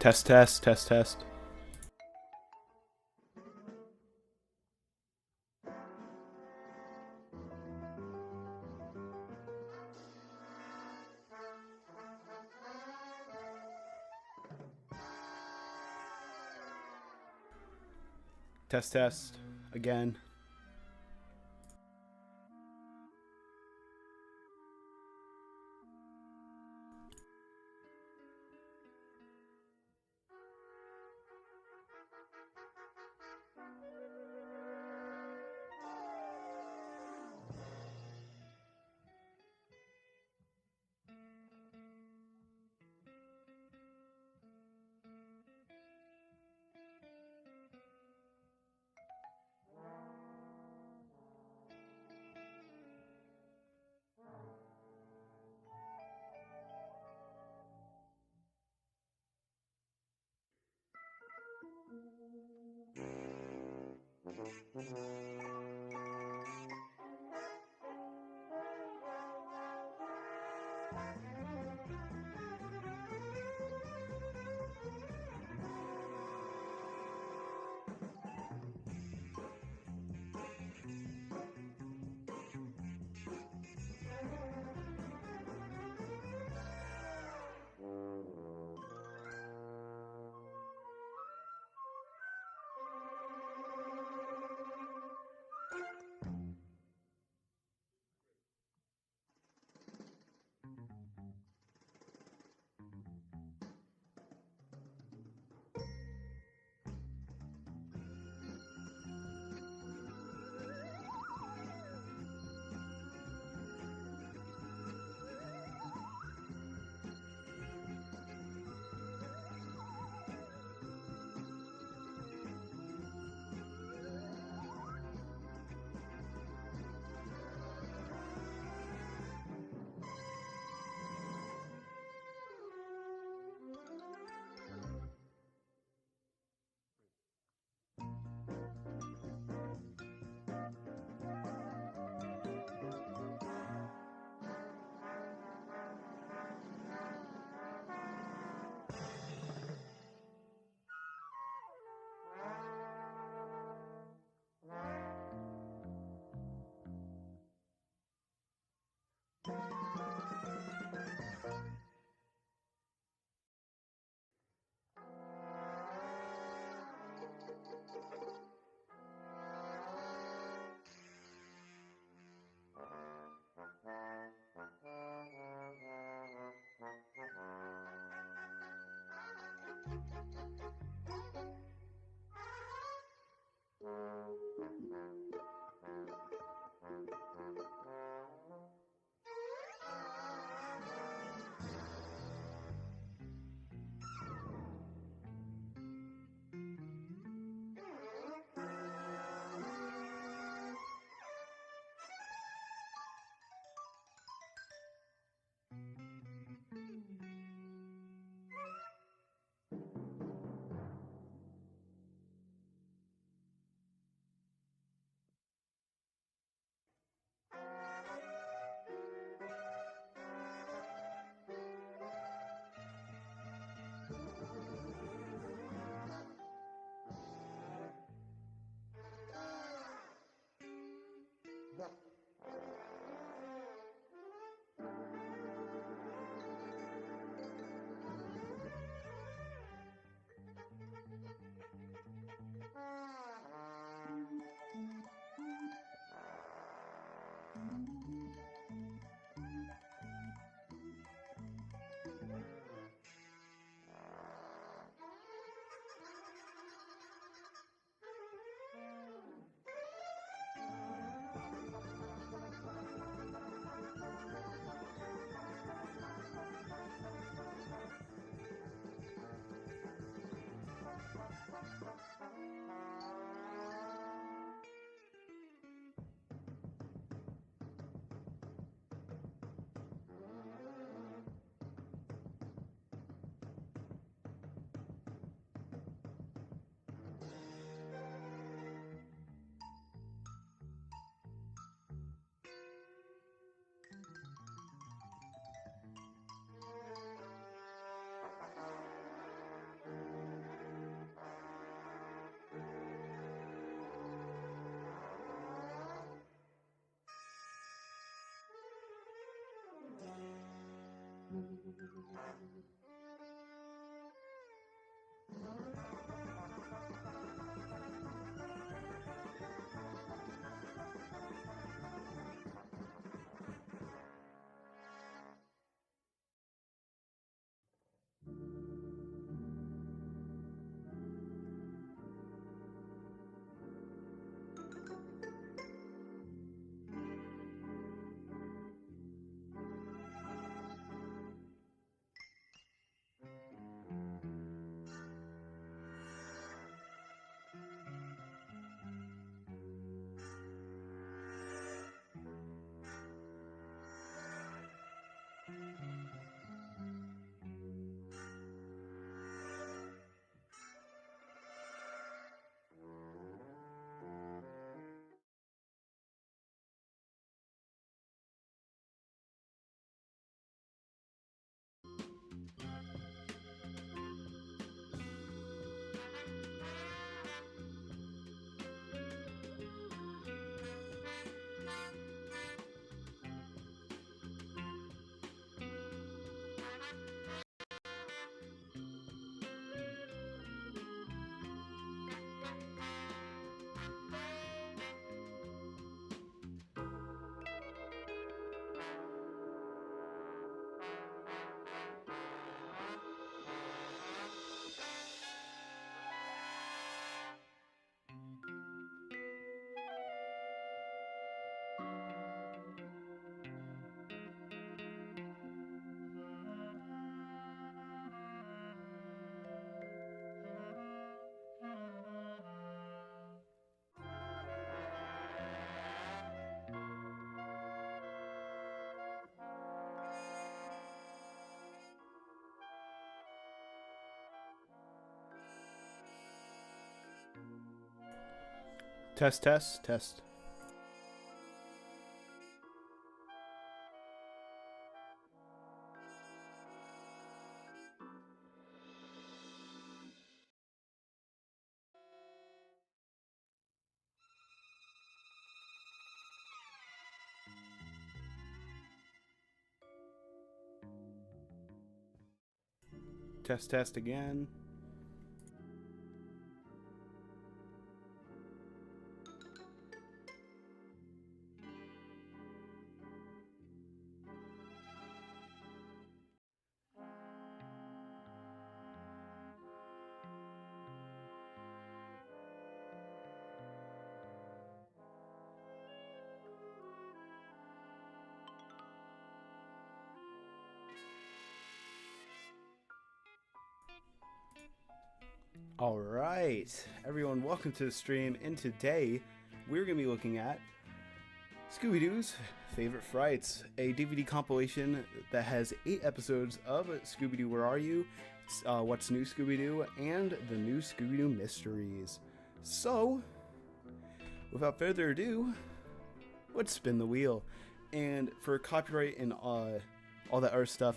Test, test, test, test. Test, test. Again. Test, test, test. Test, test again. Alright, everyone, welcome to the stream, and today we're going to be looking at Scooby-Doo's Favorite Frights, a DVD compilation that has 8 episodes of Scooby-Doo Where Are You?, What's New Scooby-Doo, and the New Scooby-Doo Mysteries. So, without further ado, let's spin the wheel. And for copyright and all that other stuff,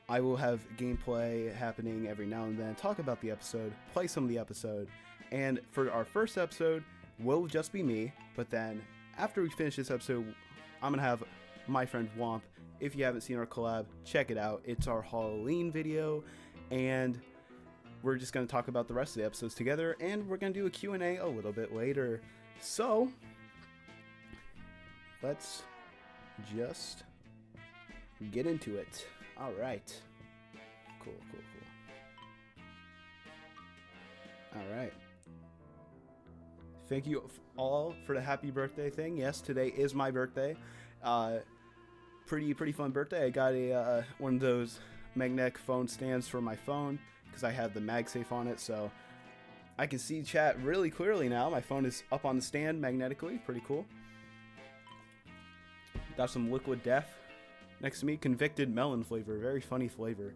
I will have gameplay happening every now and then, talk about the episode, play some of the episode, and for our first episode, will just be me, but then after we finish this episode, I'm going to have my friend Womp. If you haven't seen our collab, check it out. It's our Halloween video, and we're just going to talk about the rest of the episodes together, and we're going to do a Q&A a little bit later. So, let's just get into it. All right. Cool. All right. Thank you all for the happy birthday thing. Yes, today is my birthday. Pretty fun birthday. I got a one of those magnetic phone stands for my phone because I have the MagSafe on it, so I can see chat really clearly now. My phone is up on the stand magnetically. Pretty cool. Got some Liquid Death next to me, convicted melon flavor, very funny flavor.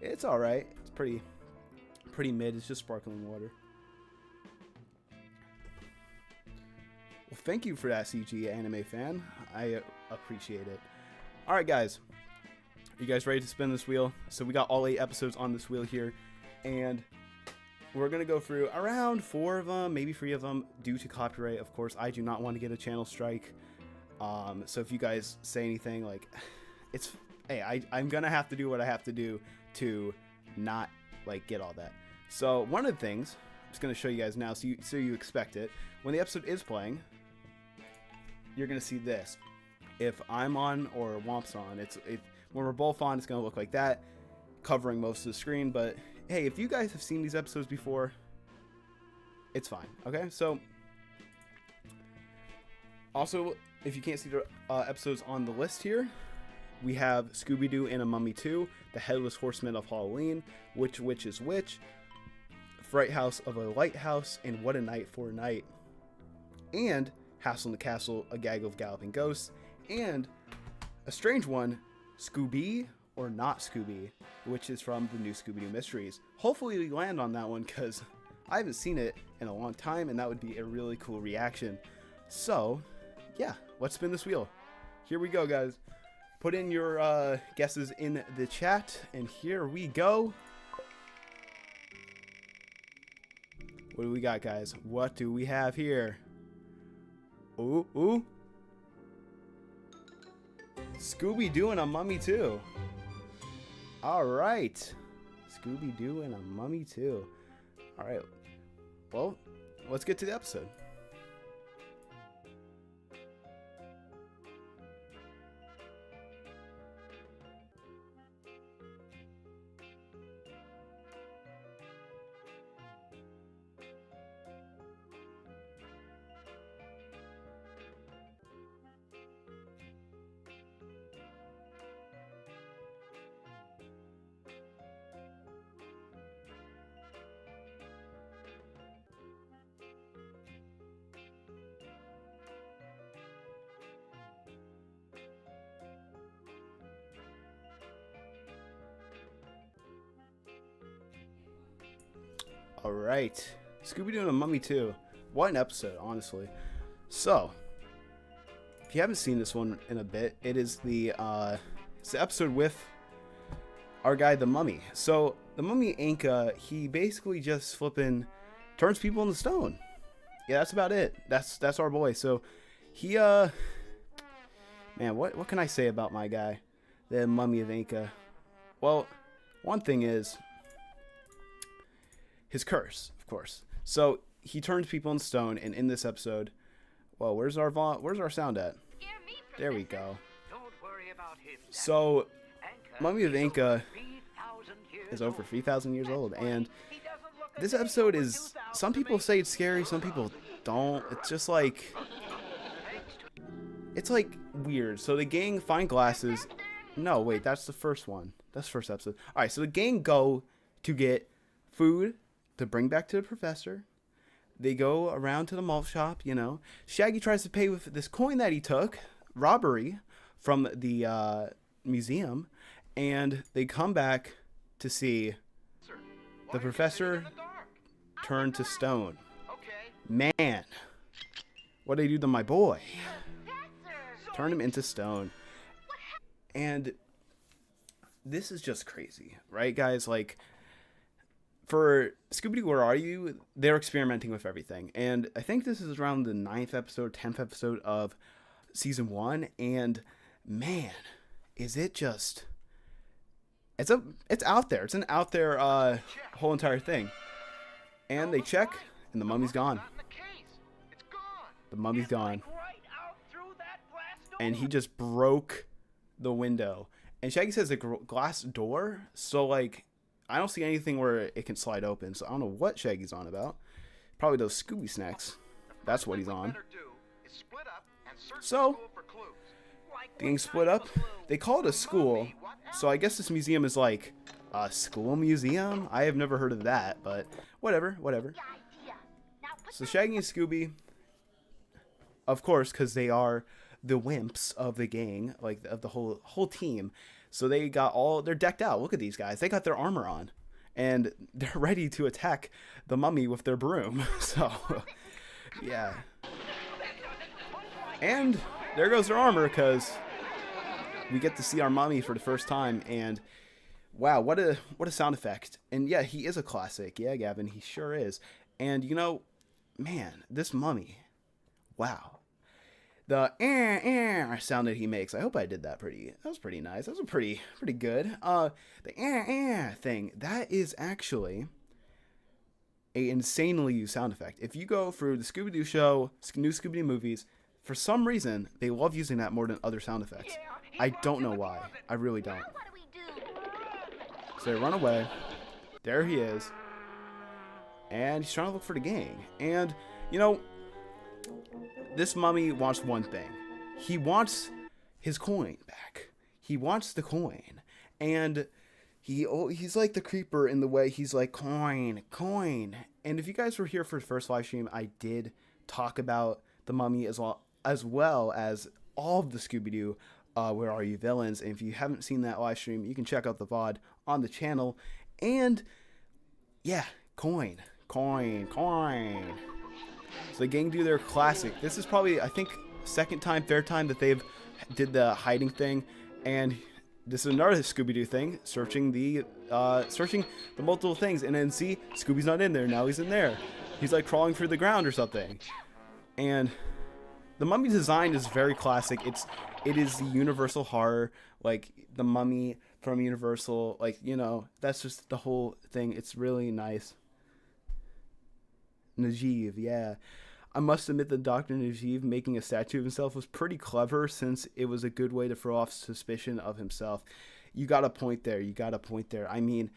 It's all right. It's pretty mid. It's just sparkling water. Well, thank you for that, CG anime fan. I appreciate it. All right, guys. Are you guys ready to spin this wheel? So we got all 8 episodes on this wheel here, and we're gonna go through around 4 of them, maybe 3 of them, due to copyright. Of course, I do not want to get a channel strike. So if you guys say anything, like, hey, I'm gonna have to do what I have to do to not like get all that. So one of the things I'm just gonna show you guys now, so you expect it. When the episode is playing, you're gonna see this. If I'm on or Womp's on, when we're both on, it's gonna look like that, covering most of the screen. But hey, if you guys have seen these episodes before, it's fine. Okay, so also, if you can't see the episodes on the list here, we have Scooby-Doo and a Mummy 2, The Headless Horseman of Halloween, Which Witch is Which, Fright House of a Lighthouse, and What a Night for a Night, and Hassle in the Castle, A Gag of Galloping Ghosts, and a strange one, Scooby or Not Scooby, which is from the new Scooby-Doo Mysteries. Hopefully we land on that one, because I haven't seen it in a long time, and that would be a really cool reaction. So, yeah, let's spin this wheel. Here we go, guys. Put in your guesses in the chat, and here we go. What do we got, guys? What do we have here? Ooh, ooh. Scooby-Doo and a Mummy 2. All right. Scooby-Doo and a Mummy 2. All right. Well, let's get to the episode. Alright, Scooby-Doo and a Mummy 2. What an episode, honestly. So, if you haven't seen this one in a bit, it is it's the episode with our guy, the Mummy. So, the Mummy Inca, he basically just flipping turns people into stone. Yeah, that's about it. That's our boy. So, he, man, what can I say about my guy, the Mummy of Inca? Well, one thing is his curse, of course. So he turns people into stone, and in this episode, well, where's our sound at? There we go. So, Mummy of Inca is over 3,000 years old, and this episode is, some people say it's scary, some people don't. It's just like, it's like weird. So the gang find glasses. No, wait, that's the first one. That's the first episode. All right, so the gang go to get food to bring back to the professor. They go around to the malt shop, you know. Shaggy tries to pay with this coin that he took, robbery, from the museum, and they come back to see the professor turn to stone. Man, what did they do to my boy? Turn him into stone. And this is just crazy, right, guys? Like, for Scooby-Doo, Where Are You? They're experimenting with everything. And I think this is around the 9th episode, 10th episode of season 1. And man, is it just, it's out there. It's an out there whole entire thing. And they check, and the mummy's gone. The mummy's gone. And he just broke the window. And Shaggy says a glass door, so like, I don't see anything where it can slide open, so I don't know what Shaggy's on about. Probably those Scooby snacks. That's what he's on. So, the gang split up. They call it a school, so I guess this museum is like a school museum? I have never heard of that, but whatever. So Shaggy and Scooby, of course, because they are the wimps of the gang, like of the whole team. So they're decked out. Look at these guys. They got their armor on. And they're ready to attack the mummy with their broom. So, yeah. And there goes their armor, because we get to see our mummy for the first time. And wow, what a sound effect. And yeah, he is a classic. Yeah, Gavin, he sure is. And you know, man, this mummy, wow. the sound that he makes. I hope I did that pretty. That was pretty nice. That was pretty good. The thing, that is actually a insanely used sound effect. If you go through the Scooby-Doo show, new Scooby-Doo movies, for some reason they love using that more than other sound effects. I don't know why. I really don't. So they run away. There he is. And he's trying to look for the gang. And, you know, this mummy wants one thing. He wants his coin back. He wants the coin. And he's like the creeper in the way he's like, coin. And if you guys were here for the first live stream, I did talk about the mummy as well as all of the Scooby-Doo Where Are You villains. And if you haven't seen that live stream, you can check out the VOD on the channel. And yeah, coin. So the gang do their classic. This is probably, I think, third time that they've did the hiding thing. And this is another Scooby-Doo thing, searching the multiple things. And then see, Scooby's not in there. Now he's in there. He's like crawling through the ground or something. And the mummy design is very classic. It is the Universal horror, like the mummy from Universal. Like, you know, that's just the whole thing. It's really nice. Najeeb, yeah. I must admit that Dr. Najeeb making a statue of himself was pretty clever, since it was a good way to throw off suspicion of himself. You got a point there. I mean,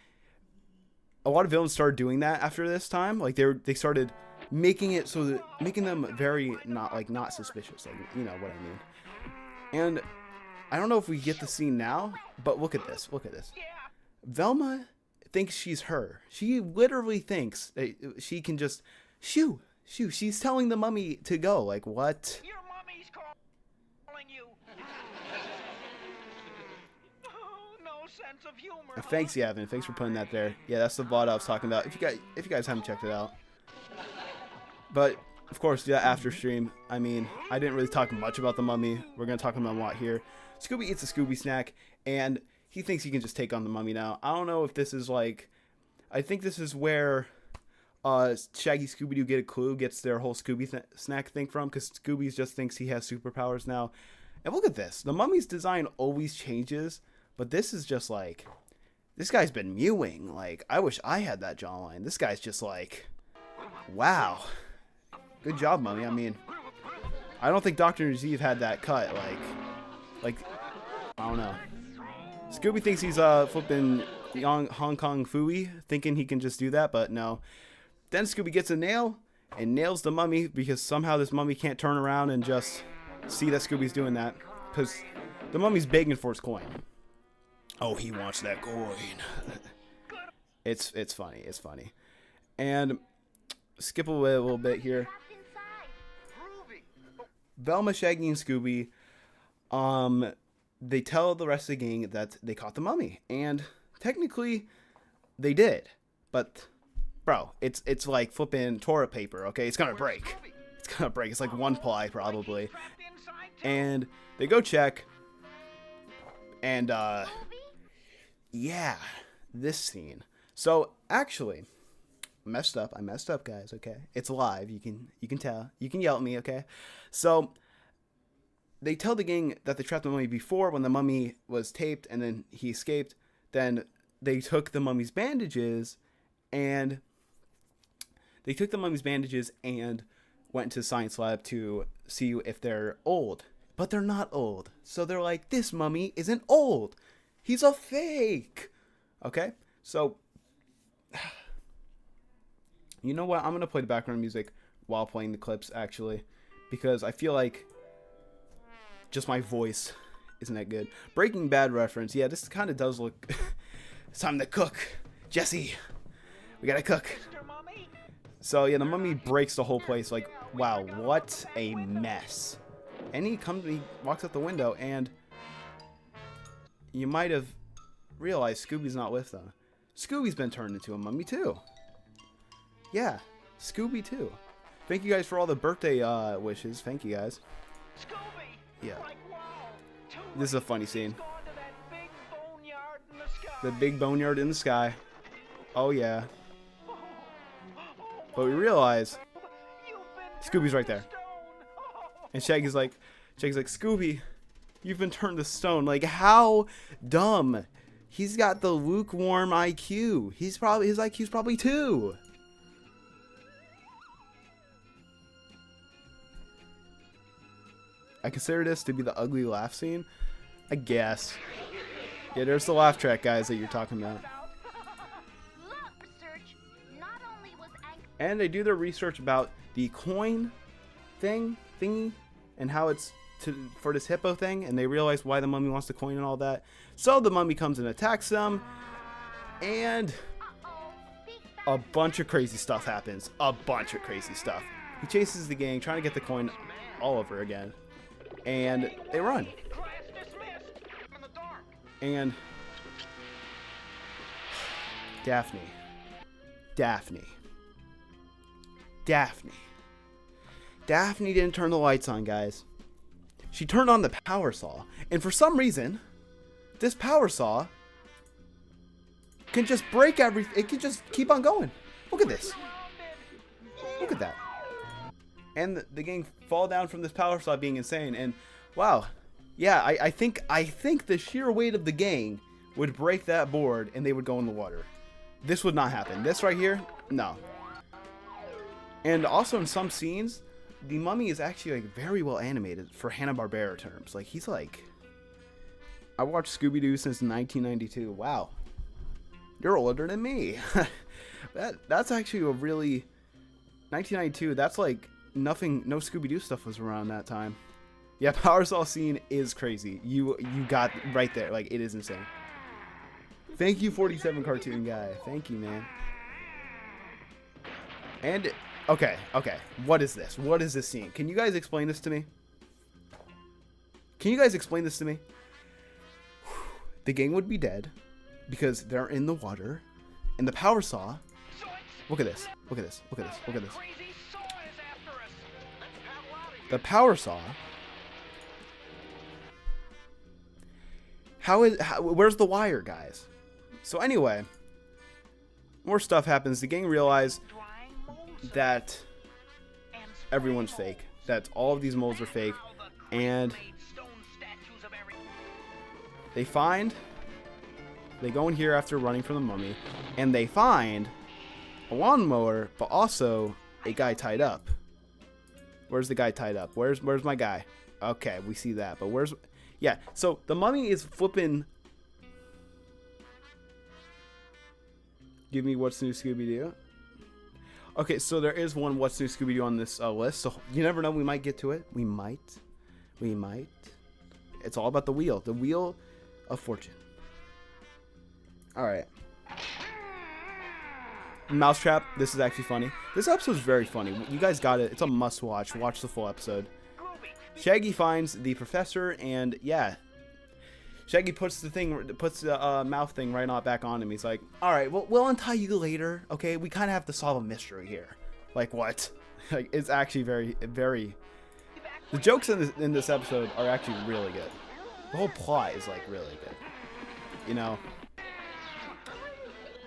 a lot of villains started doing that after this time. Like they started making it so that making them very not suspicious. Like, you know what I mean. And I don't know if we get the scene now, but look at this. Velma thinks she's her. She literally thinks that she can just shoo. She's telling the mummy to go. Like, what? Your mummy's calling you. Oh, no sense of humor. Thanks, Yavin. Thanks for putting that there. Yeah, that's the VOD I was talking about. If you guys haven't checked it out. But of course, yeah, after stream. I mean, I didn't really talk much about the mummy. We're gonna talk about a lot here. Scooby eats a Scooby snack, and he thinks he can just take on the mummy now. I don't know if this is like, I think this is where Shaggy Scooby-Doo Get a Clue gets their whole Scooby snack thing from, because Scooby just thinks he has superpowers now. And look at this. The mummy's design always changes, but this is just like, this guy's been mewing. Like, I wish I had that jawline. This guy's just like, wow. Good job, mummy. I mean, I don't think Dr. Najeeb had that cut. Like, I don't know. Scooby thinks he's flipping Hong Kong Phooey, thinking he can just do that, but no. Then Scooby gets a nail and nails the mummy, because somehow this mummy can't turn around and just see that Scooby's doing that, because the mummy's begging for his coin. Oh, he wants that coin. It's funny. And skip away a little bit here. Velma, Shaggy, and Scooby, they tell the rest of the gang that they caught the mummy, and technically they did, but bro, it's like flipping toilet paper, okay? It's gonna break. It's like one ply probably. And they go check, and yeah, this scene. So actually, I messed up, guys. Okay, it's live. You can tell. You can yell at me, okay? So they tell the gang that they trapped the mummy before, when the mummy was taped and then he escaped. Then they took the mummy's bandages and went to the science lab to see if they're old. But they're not old. So they're like, this mummy isn't old. He's a fake. Okay? So, you know what? I'm going to play the background music while playing the clips, actually. Because I feel like just my voice isn't that good. Breaking Bad reference. Yeah, this kind of does look... It's time to cook. Jesse, we gotta cook. So, yeah, the mummy breaks the whole place. Like, wow, what a mess. And he walks out the window, and you might have realized Scooby's not with them. Scooby's been turned into a mummy, too. Yeah, Scooby, too. Thank you guys for all the birthday wishes. Thank you, guys. Yeah. This is a funny scene. The big boneyard in the sky. Oh, yeah. But we realize Scooby's right there. And Shaggy's like, Shaggy's like, Scooby, you've been turned to stone. Like, how dumb. He's got the lukewarm IQ. His IQ's probably 2. I consider this to be the ugly laugh scene. I guess. Yeah, there's the laugh track, guys, that you're talking about. And they do their research about the coin thingy and how it's for this hippo thing, and they realize why the mummy wants the coin and all that. So the mummy comes and attacks them, and a bunch of crazy stuff happens. A bunch of crazy stuff. He chases the gang, trying to get the coin all over again, and they run. And Daphne didn't turn the lights on, guys. She turned on the power saw, and for some reason, this power saw can just break everything. It can just keep on going. Look at this. Look at that. And the gang fall down from this power saw being insane. And wow, yeah, I think the sheer weight of the gang would break that board, and they would go in the water. This would not happen. This right here, no. And also in some scenes, the mummy is actually like very well animated for Hanna-Barbera terms. Like, he's like, I watched Scooby-Doo since 1992. Wow, you're older than me. That's actually a really 1992. That's like nothing. No Scooby-Doo stuff was around that time. Yeah, power saw scene is crazy. You got right there. Like, it is insane. Thank you, 47 cartoon guy. Thank you, man. And okay. What is this? What is this scene? Can you guys explain this to me? The gang would be dead because they're in the water, and the power saw. Look at this. The power saw. Where's the wire, guys? So anyway, more stuff happens. The gang realize that everyone's fake. That all of these molds are fake. And they go in here after running from the mummy, and they find a lawnmower, but also a guy tied up. Where's the guy tied up? Where's my guy? Okay, we see that, but where's... Yeah, so the mummy is flipping... Give me What's New Scooby-Doo. Okay, so there is one What's New Scooby-Doo on this list, so you never know, we might get to it. We might. It's all about the wheel. The wheel of fortune. Alright. Mousetrap, this is actually funny. This episode is very funny. You guys got it. It's a must-watch. Watch the full episode. Shaggy finds the professor, and yeah, Shaggy puts the mouth thing right on back on him. He's like, "All right, well, we'll untie you later. Okay, we kind of have to solve a mystery here." Like, what? Like, it's actually very, very. The jokes in this episode are actually really good. The whole plot is like really good, you know.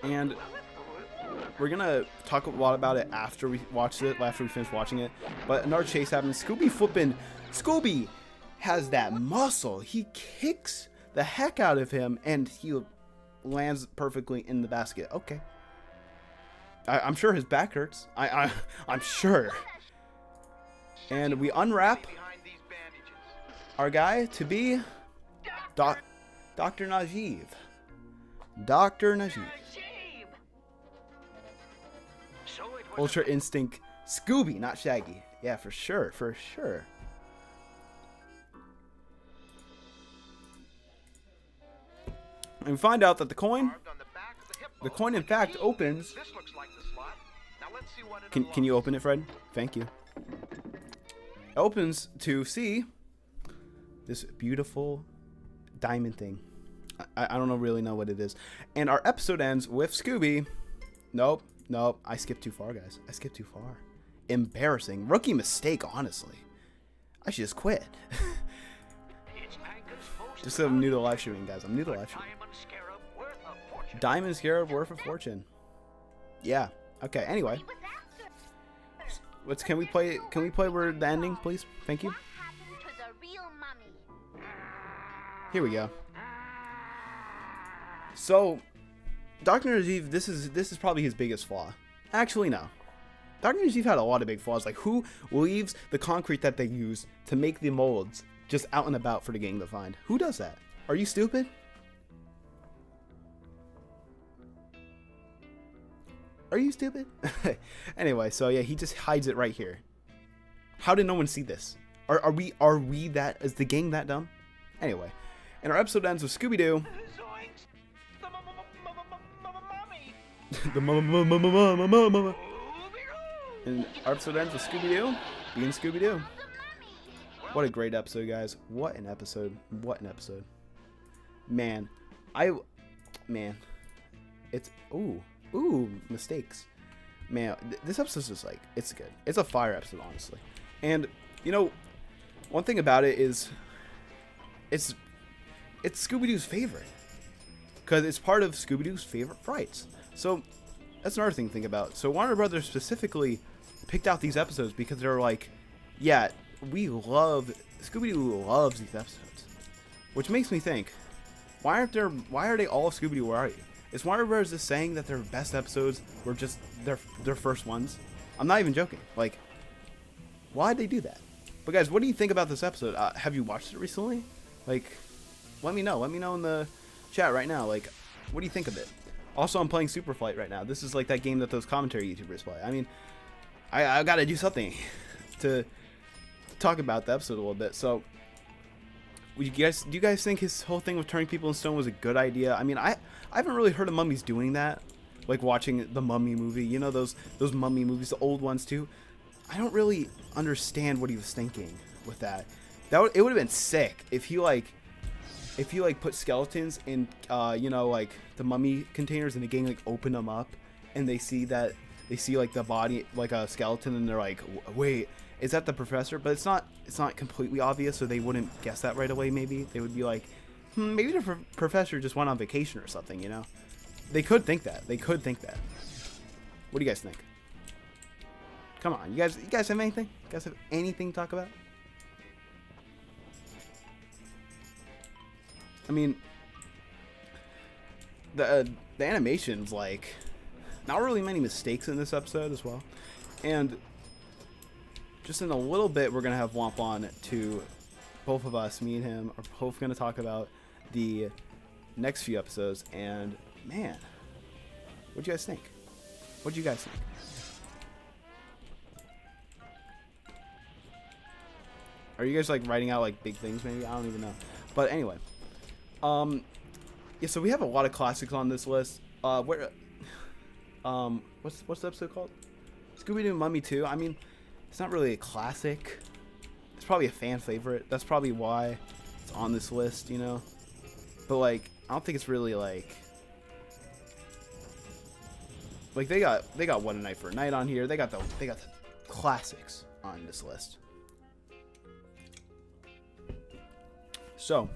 And we're gonna talk a lot about it after we finish watching it. But another chase happens. Scooby has that muscle. He kicks the heck out of him, and he lands perfectly in the basket. Okay. I'm sure his back hurts. I'm sure. And we unwrap our guy to be Dr. Najib. Dr. Najib. Ultra Instinct Scooby, not Shaggy. Yeah, for sure. And we find out that the coin in fact opens. Can you open it, Fred? Thank you. It opens to see this beautiful diamond thing. I don't really know what it is. And our episode ends with Scooby. Nope. I skipped too far, guys. I skipped too far. Embarrassing. Rookie mistake, honestly. I should just quit. Just so I'm new to live streaming, guys. I'm new to live streaming. Diamond Scarab worth a fortune. Yeah. Okay. Anyway, can we play? Can we play where the ending, please? Thank you. Here we go. So, Dr. Najeeb, this is probably his biggest flaw. Actually, no. Dr. Najeeb had a lot of big flaws. Like, who leaves the concrete that they use to make the molds just out and about for the gang to find? Who does that? Are you stupid? Are you stupid? Anyway, so yeah, he just hides it right here. How did no one see this? Are we that, is the gang that dumb? Anyway, and our episode ends with Scooby-Doo. Zoinks! The mummy! The mama. Scooby-Doo! And our episode ends with Scooby-Doo being Scooby-Doo. What a great episode, guys. What an episode. What an episode. Man. It's, ooh, mistakes. Man, this episode's just like, it's good. It's a fire episode, honestly. And, you know, one thing about it is, it's Scooby-Doo's favorite. Because it's part of Scooby-Doo's favorite frights. So, that's another thing to think about. So, Warner Brothers specifically picked out these episodes because they're like, yeah, Scooby-Doo loves these episodes. Which makes me think, why are they all Scooby-Doo, Where Are You? Is Warner Bros. Just saying that their best episodes were just their first ones? I'm not even joking. Like, why'd they do that? But guys, what do you think about this episode? Have you watched it recently? Like, let me know. Let me know in the chat right now. Like, what do you think of it? Also, I'm playing Super Flight right now. This is like that game that those commentary YouTubers play. I mean, I gotta do something to talk about the episode a little bit. So, do you guys think his whole thing with turning people in stone was a good idea? I mean, I haven't really heard of mummies doing that. Like watching the Mummy movie, you know, those Mummy movies, the old ones too. I don't really understand what he was thinking with that. It would have been sick if he put skeletons in you know, like the mummy containers, and the gang like open them up and they see like the body, like a skeleton, and they're like, wait, is that the professor? But it's not completely obvious, so they wouldn't guess that right away. Maybe they would be like, maybe the professor just went on vacation or something, you know. They could think that. What do you guys think? Come on, you guys have anything? You guys have anything to talk about? I mean, the animation's like, not really many mistakes in this episode as well. And just in a little bit, we're going to have Womp on to both of us, me and him, are both going to talk about the next few episodes. And man, what'd you guys think? Are you guys like writing out like big things maybe? I don't even know. But anyway, yeah, so we have a lot of classics on this list. What's the episode called? Scooby-Doo Mummy 2. I mean, it's not really a classic. It's probably a fan favorite. That's probably why it's on this list, you know. But like, I don't think it's really like they got What a Night for a Night on here. They got the classics on this list. So,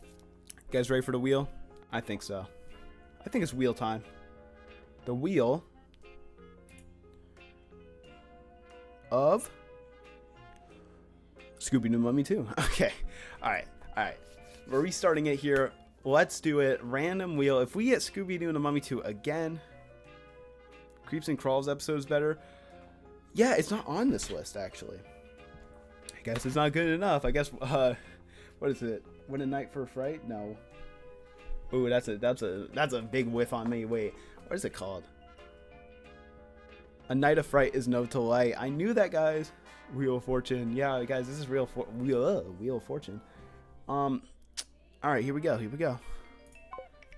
you guys ready for the wheel? I think so. I think it's wheel time. The wheel of Scooby-Doo Mummy 2. Okay. All right. We're restarting it here. Let's do it. Random wheel. If we get Scooby-Doo and the Mummy 2 again, Creeps and Crawls episode is better. Yeah, it's not on this list actually. I guess it's not good enough. I guess what is it? What a Night for a Fright? No. Ooh, that's a big whiff on me. Wait, what is it called? A Night of Fright is no delight. I knew that, guys. Wheel of Fortune. Yeah, guys, this is Wheel of Fortune. All right, here we go.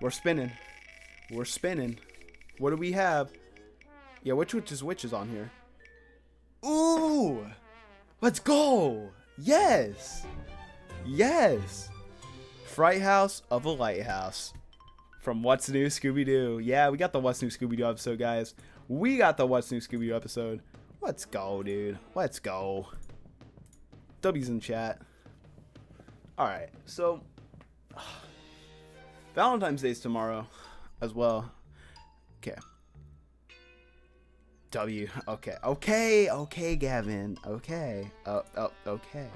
We're spinning. What do we have? Yeah, which is on here? Ooh, let's go. Yes. Fright House of a Lighthouse from What's New Scooby-Doo. Yeah, we got the What's New Scooby-Doo episode, guys. Let's go, dude. Let's go. W's in chat. Alright, so Valentine's Day's tomorrow as well. Okay. W. Okay, Gavin. Okay. Okay.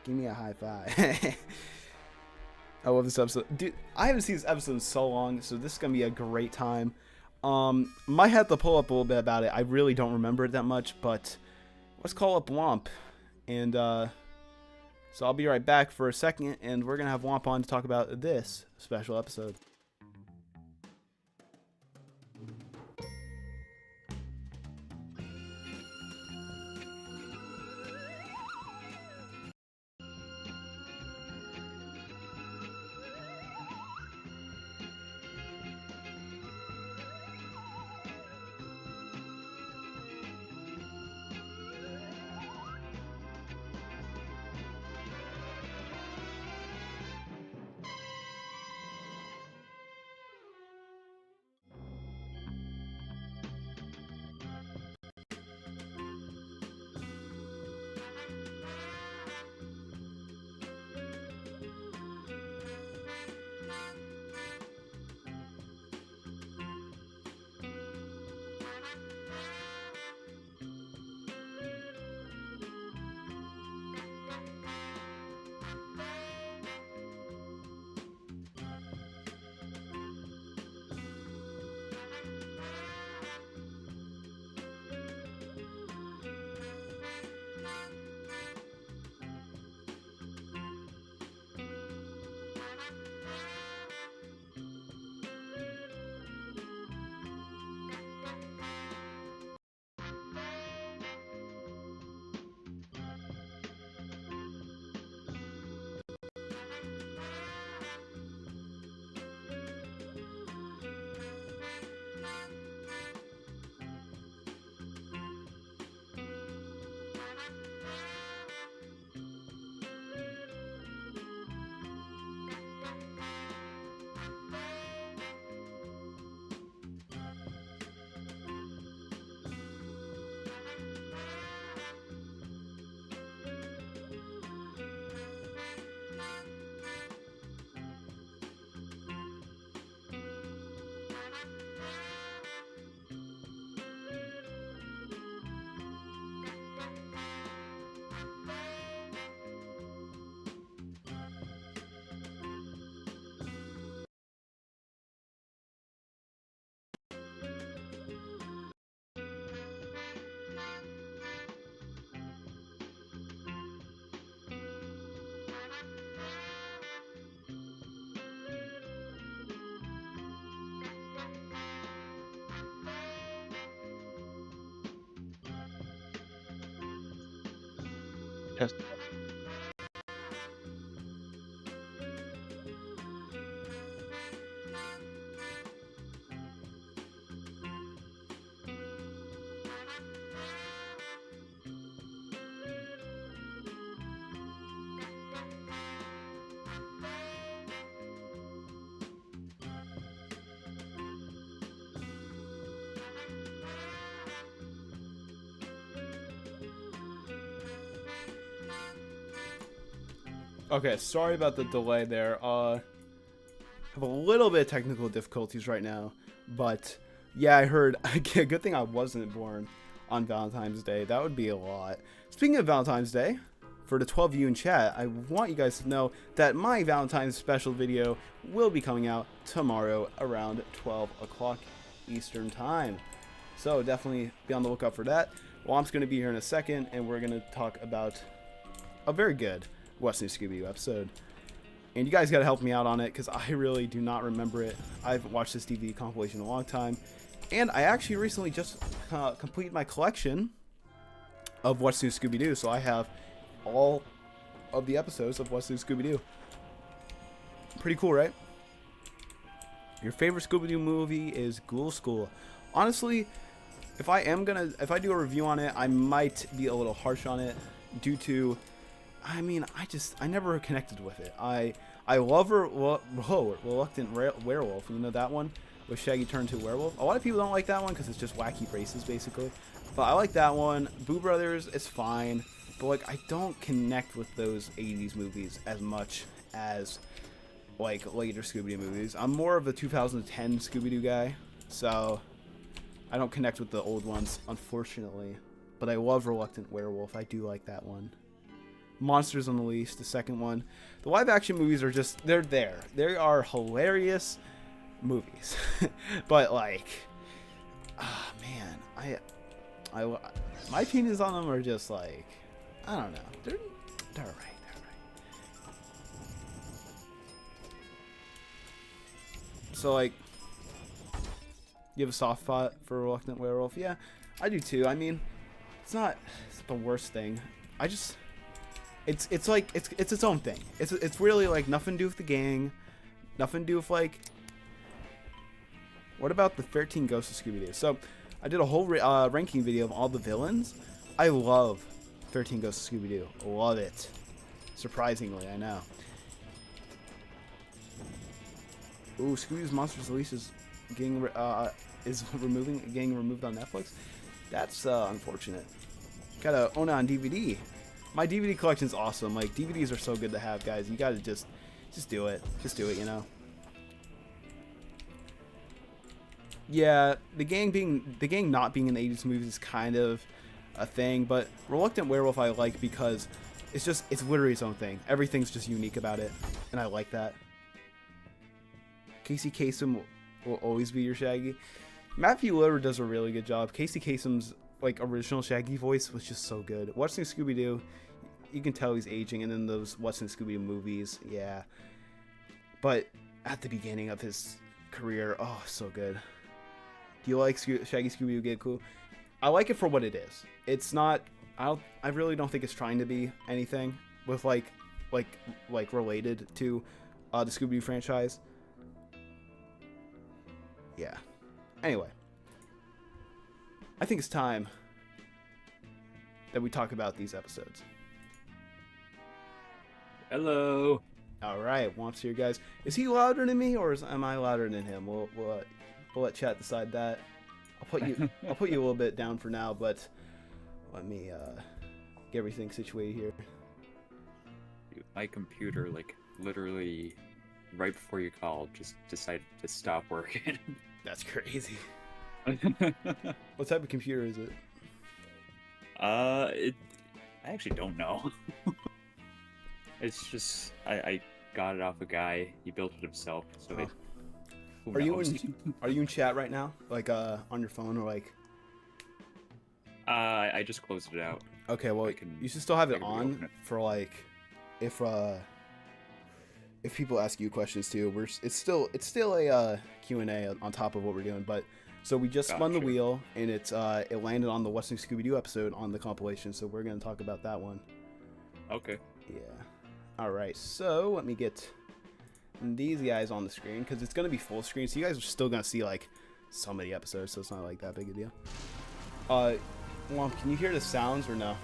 Give me a high five. I love this episode. Dude, I haven't seen this episode in so long, so this is going to be a great time. Might have to pull up a little bit about it. I really don't remember it that much, but let's call up Womp. And, so I'll be right back for a second, and we're going to have Womp on to talk about this special episode. Yes. Okay, sorry about the delay there. Have a little bit of technical difficulties right now, but yeah, I heard. Good thing I wasn't born on Valentine's Day. That would be a lot. Speaking of Valentine's Day, for the 12 of you in chat, I want you guys to know that my Valentine's special video will be coming out tomorrow around 12 o'clock Eastern Time. So definitely be on the lookout for that. Womp's going to be here in a second, and we're going to talk about a very good What's New Scooby-Doo episode. And you guys got to help me out on it, because I really do not remember it. I've watched this DVD compilation a long time. And I actually recently just completed my collection of What's New Scooby-Doo. So I have all of the episodes of What's New Scooby-Doo. Pretty cool, right? Your favorite Scooby-Doo movie is Ghoul School. Honestly, if I do a review on it, I might be a little harsh on it due to, I mean, I never connected with it. I love Reluctant Werewolf. You know that one? Where Shaggy turned to a werewolf? A lot of people don't like that one because it's just wacky braces, basically. But I like that one. Boo Brothers, it's fine. But, like, I don't connect with those 80s movies as much as, like, later Scooby-Doo movies. I'm more of a 2010 Scooby-Doo guy. So I don't connect with the old ones, unfortunately. But I love Reluctant Werewolf. I do like that one. Monsters on the Leash, the second one. The live action movies are just, they're there. They are hilarious movies. But like, man, my opinions on them are just like, I don't know. They're alright. So like, you have a soft spot for Reluctant Werewolf? Yeah, I do too. I mean, it's not the worst thing. It's like it's its own thing. It's really like nothing to do with the gang, nothing to do with like. What about the 13 Ghosts of Scooby-Doo? So, I did a whole ranking video of all the villains. I love 13 Ghosts of Scooby-Doo. Love it. Surprisingly, I know. Ooh, Scooby-Doo's Monsters Release is getting removed on Netflix. That's unfortunate. Gotta own it on DVD. My DVD collection's awesome. Like, DVDs are so good to have, guys. You gotta just do it. Just do it, you know. Yeah, the gang not being in the 80s movies is kind of a thing, but Reluctant Werewolf I like because it's literally its own thing. Everything's just unique about it, and I like that. Casey Kasem will always be your Shaggy. Matthew Lillard does a really good job. Casey Kasem's like original Shaggy voice was just so good. Watching Scooby-Doo, you can tell he's aging, and then those What's in Scooby-Doo movies, yeah. But at the beginning of his career, oh, so good. Do you like Shaggy Scooby-Doo Get Cool? I like it for what it is. It's not. I really don't think it's trying to be anything with like related to the Scooby-Doo franchise. Yeah. Anyway, I think it's time that we talk about these episodes. Hello. All right, Womp's here, guys. Is he louder than me, or am I louder than him? We'll let chat decide that. I'll put you a little bit down for now, but let me get everything situated here. Dude, my computer, like, literally right before you called, just decided to stop working. That's crazy. What type of computer is it? I actually don't know. It's just I got it off a guy. He built it himself. So Are you in chat right now? Like on your phone or like? I just closed it out. Okay, well you should still have it on for like if people ask you questions too. It's still a Q&A on top of what we're doing, but so we just spun the wheel and it landed on the What's New Scooby-Doo episode on the compilation, so we're gonna talk about that one. Okay. Yeah. All right. So let me get these guys on the screen because it's gonna be full screen, so you guys are still gonna see like so many episodes, so it's not like that big a deal. Womp, can you hear the sounds or no?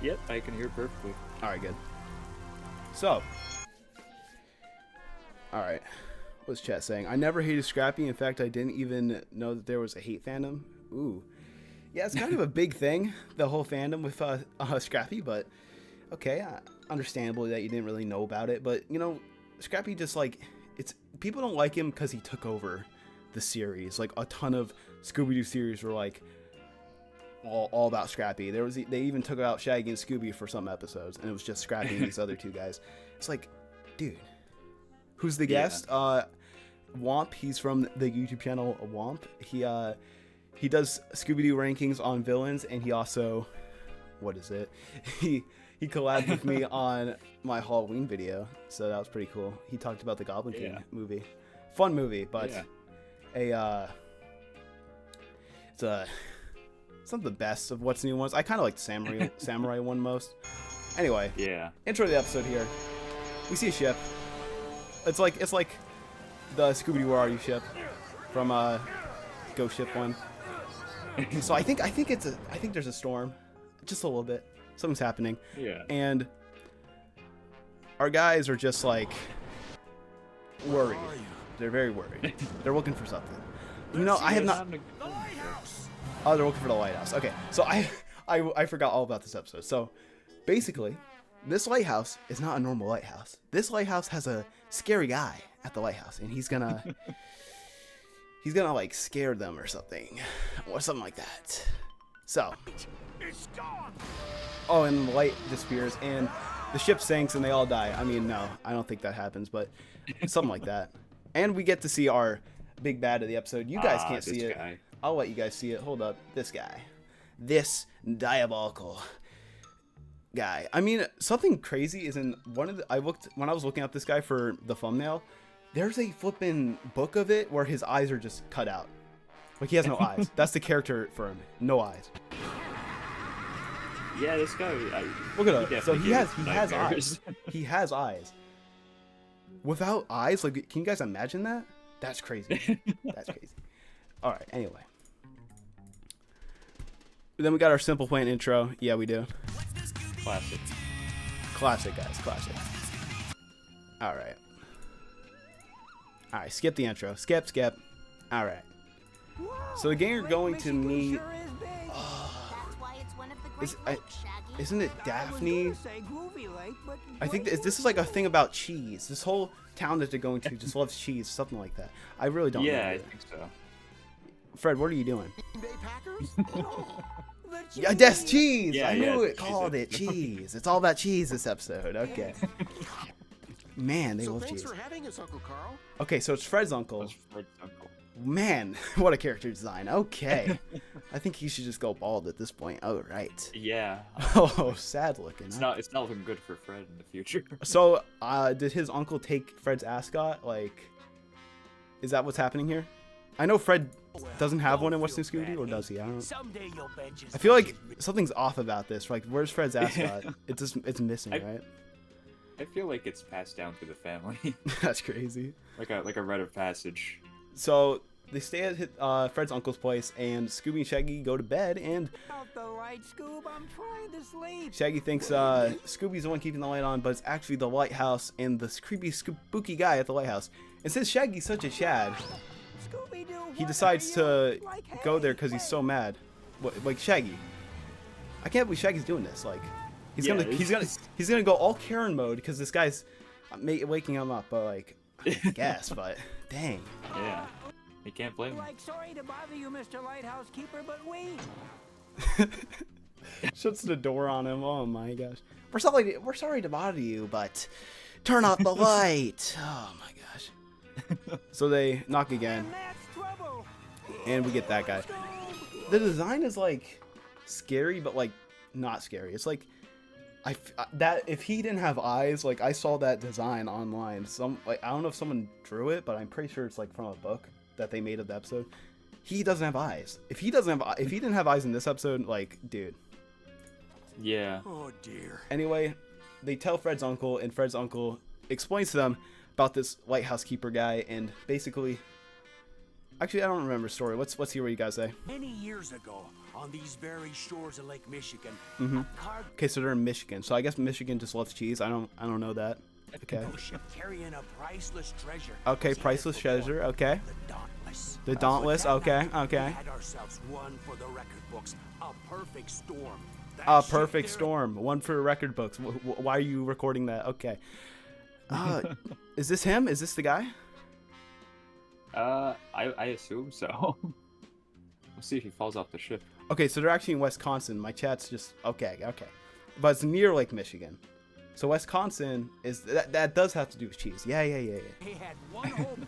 Yep, I can hear perfectly. All right, good. So, all right. What's chat saying? I never hated Scrappy. In fact, I didn't even know that there was a hate fandom. Ooh. Yeah, it's kind of a big thing, the whole fandom with Scrappy, but okay, understandable that you didn't really know about it. But, you know, Scrappy just like, people don't like him because he took over the series. Like, a ton of Scooby-Doo series were like all about Scrappy. They even took out Shaggy and Scooby for some episodes, and it was just Scrappy and these other two guys. It's like, dude, who's the guest? Womp, he's from the YouTube channel Womp. He does Scooby-Doo rankings on villains, and he also, what is it? He collabed with me on my Halloween video, so that was pretty cool. He talked about the Goblin King movie. Fun movie, but it's not the best of What's New ones. I kind of like the Samurai one most. Anyway, intro to the episode here. We see a ship. It's like the Scooby-Doo Where Are You ship from Ghost Ship 1. So I think there's a storm, just a little bit. Something's happening. Yeah. And our guys are just like worried. They're very worried. They're looking for something. You know, I have not. Oh, they're looking for the lighthouse. Okay, so I forgot all about this episode. So basically, this lighthouse is not a normal lighthouse. This lighthouse has a scary guy at the lighthouse, and he's gonna like scare them or something like that. So, It's gone. oh, and the light disappears, and the ship sinks, and they all die. I mean, no, I don't think that happens, but something like that. And we get to see our big bad of the episode. You guys can't see it. Guy. I'll let you guys see it. Hold up. This guy. This diabolical guy. I mean, something crazy is in one of the... when I was looking up this guy for the thumbnail, there's a flippin' book of it where his eyes are just cut out. Like, he has no eyes. That's the character for him. No eyes. Yeah, this guy. Look at him. So he has nightmares. eyes. He has eyes. Without eyes, like, can you guys imagine that? That's crazy. That's crazy. All right. Anyway. Then we got our simple plan intro. Yeah, we do. Classic. Classic, guys. Classic. All right. All right. Skip the intro. Skip. All right. So the gang are going to meet. Isn't it Daphne? I think this is like a thing about cheese. This whole town that they're going to just loves cheese, something like that. I really don't know. Yeah, I think so. Fred, what are you doing? Yeah, that's cheese. Yeah, I knew it. cheese. Called it cheese. It's all about cheese this episode. Okay. Man, they love cheese. Thanks for having us, Uncle Carl. Okay, so it's Fred's uncle. That's Fred's uncle. Man, what a character design. Okay. I think he should just go bald at this point. Oh, right. Yeah. Oh, sad looking. It's not looking good for Fred in the future. So, did his uncle take Fred's ascot? Like, is that what's happening here? I know Fred doesn't have one in Western Scooby, or does he? I don't. I feel like something's off about this. Like, where's Fred's ascot? It's missing, right? I feel like it's passed down through the family. That's crazy. like a rite of passage. So they stay at Fred's uncle's place, and Scooby and Shaggy go to bed, and The light, Scoob. I'm trying to sleep. Shaggy thinks Scooby's the one keeping the light on, but it's actually the lighthouse and the creepy, spooky guy at the lighthouse. And since Shaggy's such a Chad, he decides to go there because he's so mad. Like Shaggy, I can't believe Shaggy's doing this. Like, he's gonna go all Karen mode because this guy's waking him up. But like, I guess, but dang. Yeah. You can't blame him. Sorry to bother you, Mr. Lighthouse Keeper, but we. Shuts the door on him. Oh my gosh. We're sorry to bother you, but turn off the light. Oh my gosh. So they knock again, and we get that guy. The design is like scary, but like not scary. It's like that if he didn't have eyes, like I saw that design online. I don't know if someone drew it, but I'm pretty sure it's like from a book that they made of the episode. He doesn't have eyes. If he didn't have eyes in this episode, like, dude. Yeah. Oh dear. Anyway, they tell Fred's uncle, and Fred's uncle explains to them about this lighthouse keeper guy, and basically, actually, I don't remember the story. Let's hear what you guys say. Many years ago, on these very shores of Lake Michigan, Okay, so they're in Michigan. So I guess Michigan just loves cheese. I don't know that. Okay. ship carrying a priceless treasure. Okay, priceless treasure. Okay. The Dauntless. The Dauntless. Okay. We Okay. had ourselves one for the record books. A perfect storm. A That ship perfect there- storm. One for record books. Why are you recording that? Okay. Is this him? Is this the guy? I assume so. We'll see if he falls off the ship. Okay, so they're actually in Wisconsin. My chat's just okay. But it's near Lake Michigan. So Wisconsin is that does have to do with cheese. Yeah. He had one hope.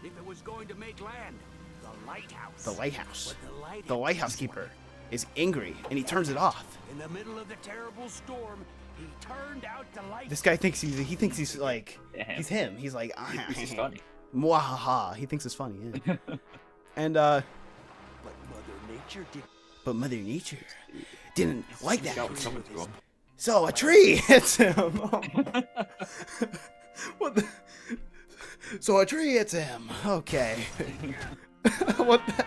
If it was going to make land, the lighthouse. The lighthouse. But The lighthouse keeper is angry, and he turns it off. In the middle of the terrible storm, he turned out the light. This guy thinks he's like Yeah. he's him. He's like He's funny. Mwahaha. He thinks it's funny. Yeah. And But Mother Nature did. but Mother Nature didn't like Got that. coming to him. So a tree hits him. What the? So a tree hits him. Okay. What the?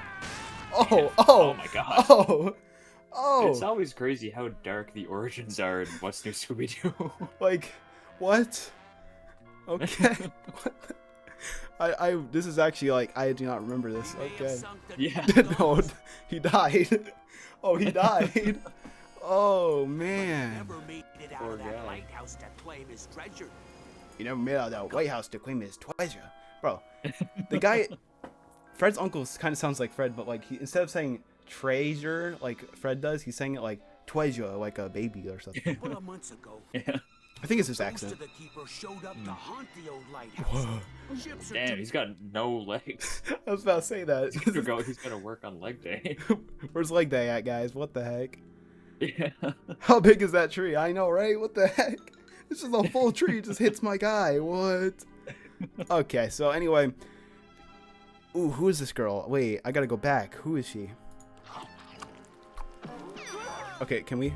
Oh my God. Oh. It's always crazy how dark the origins are in What's New Scooby-Doo. Like, what? Okay. I this is actually like I do not remember this. Okay. Yeah. No, he died. Oh, he died. Oh man. Never made it out Poor of that guy. lighthouse to claim his treasure. You never made out of that White House to claim his treasure, bro. The guy, Fred's uncle, kind of sounds like Fred, but like instead of saying treasure like Fred does. He's saying it like treasure, like a baby or something. A couple of months ago, Yeah. I think it's his ghost accent. of the keeper showed up to haunt the old lighthouse. Ships are Damn, he's got no legs. I was about to say that. He's gonna work on leg day. Where's leg day at, guys? What the heck? Yeah. How big is that tree? I know, right? What the heck? It's just a full tree. It just hits my guy. What? Okay, so anyway. Ooh, who is this girl? Wait, I gotta go back. Who is she? Okay, can we?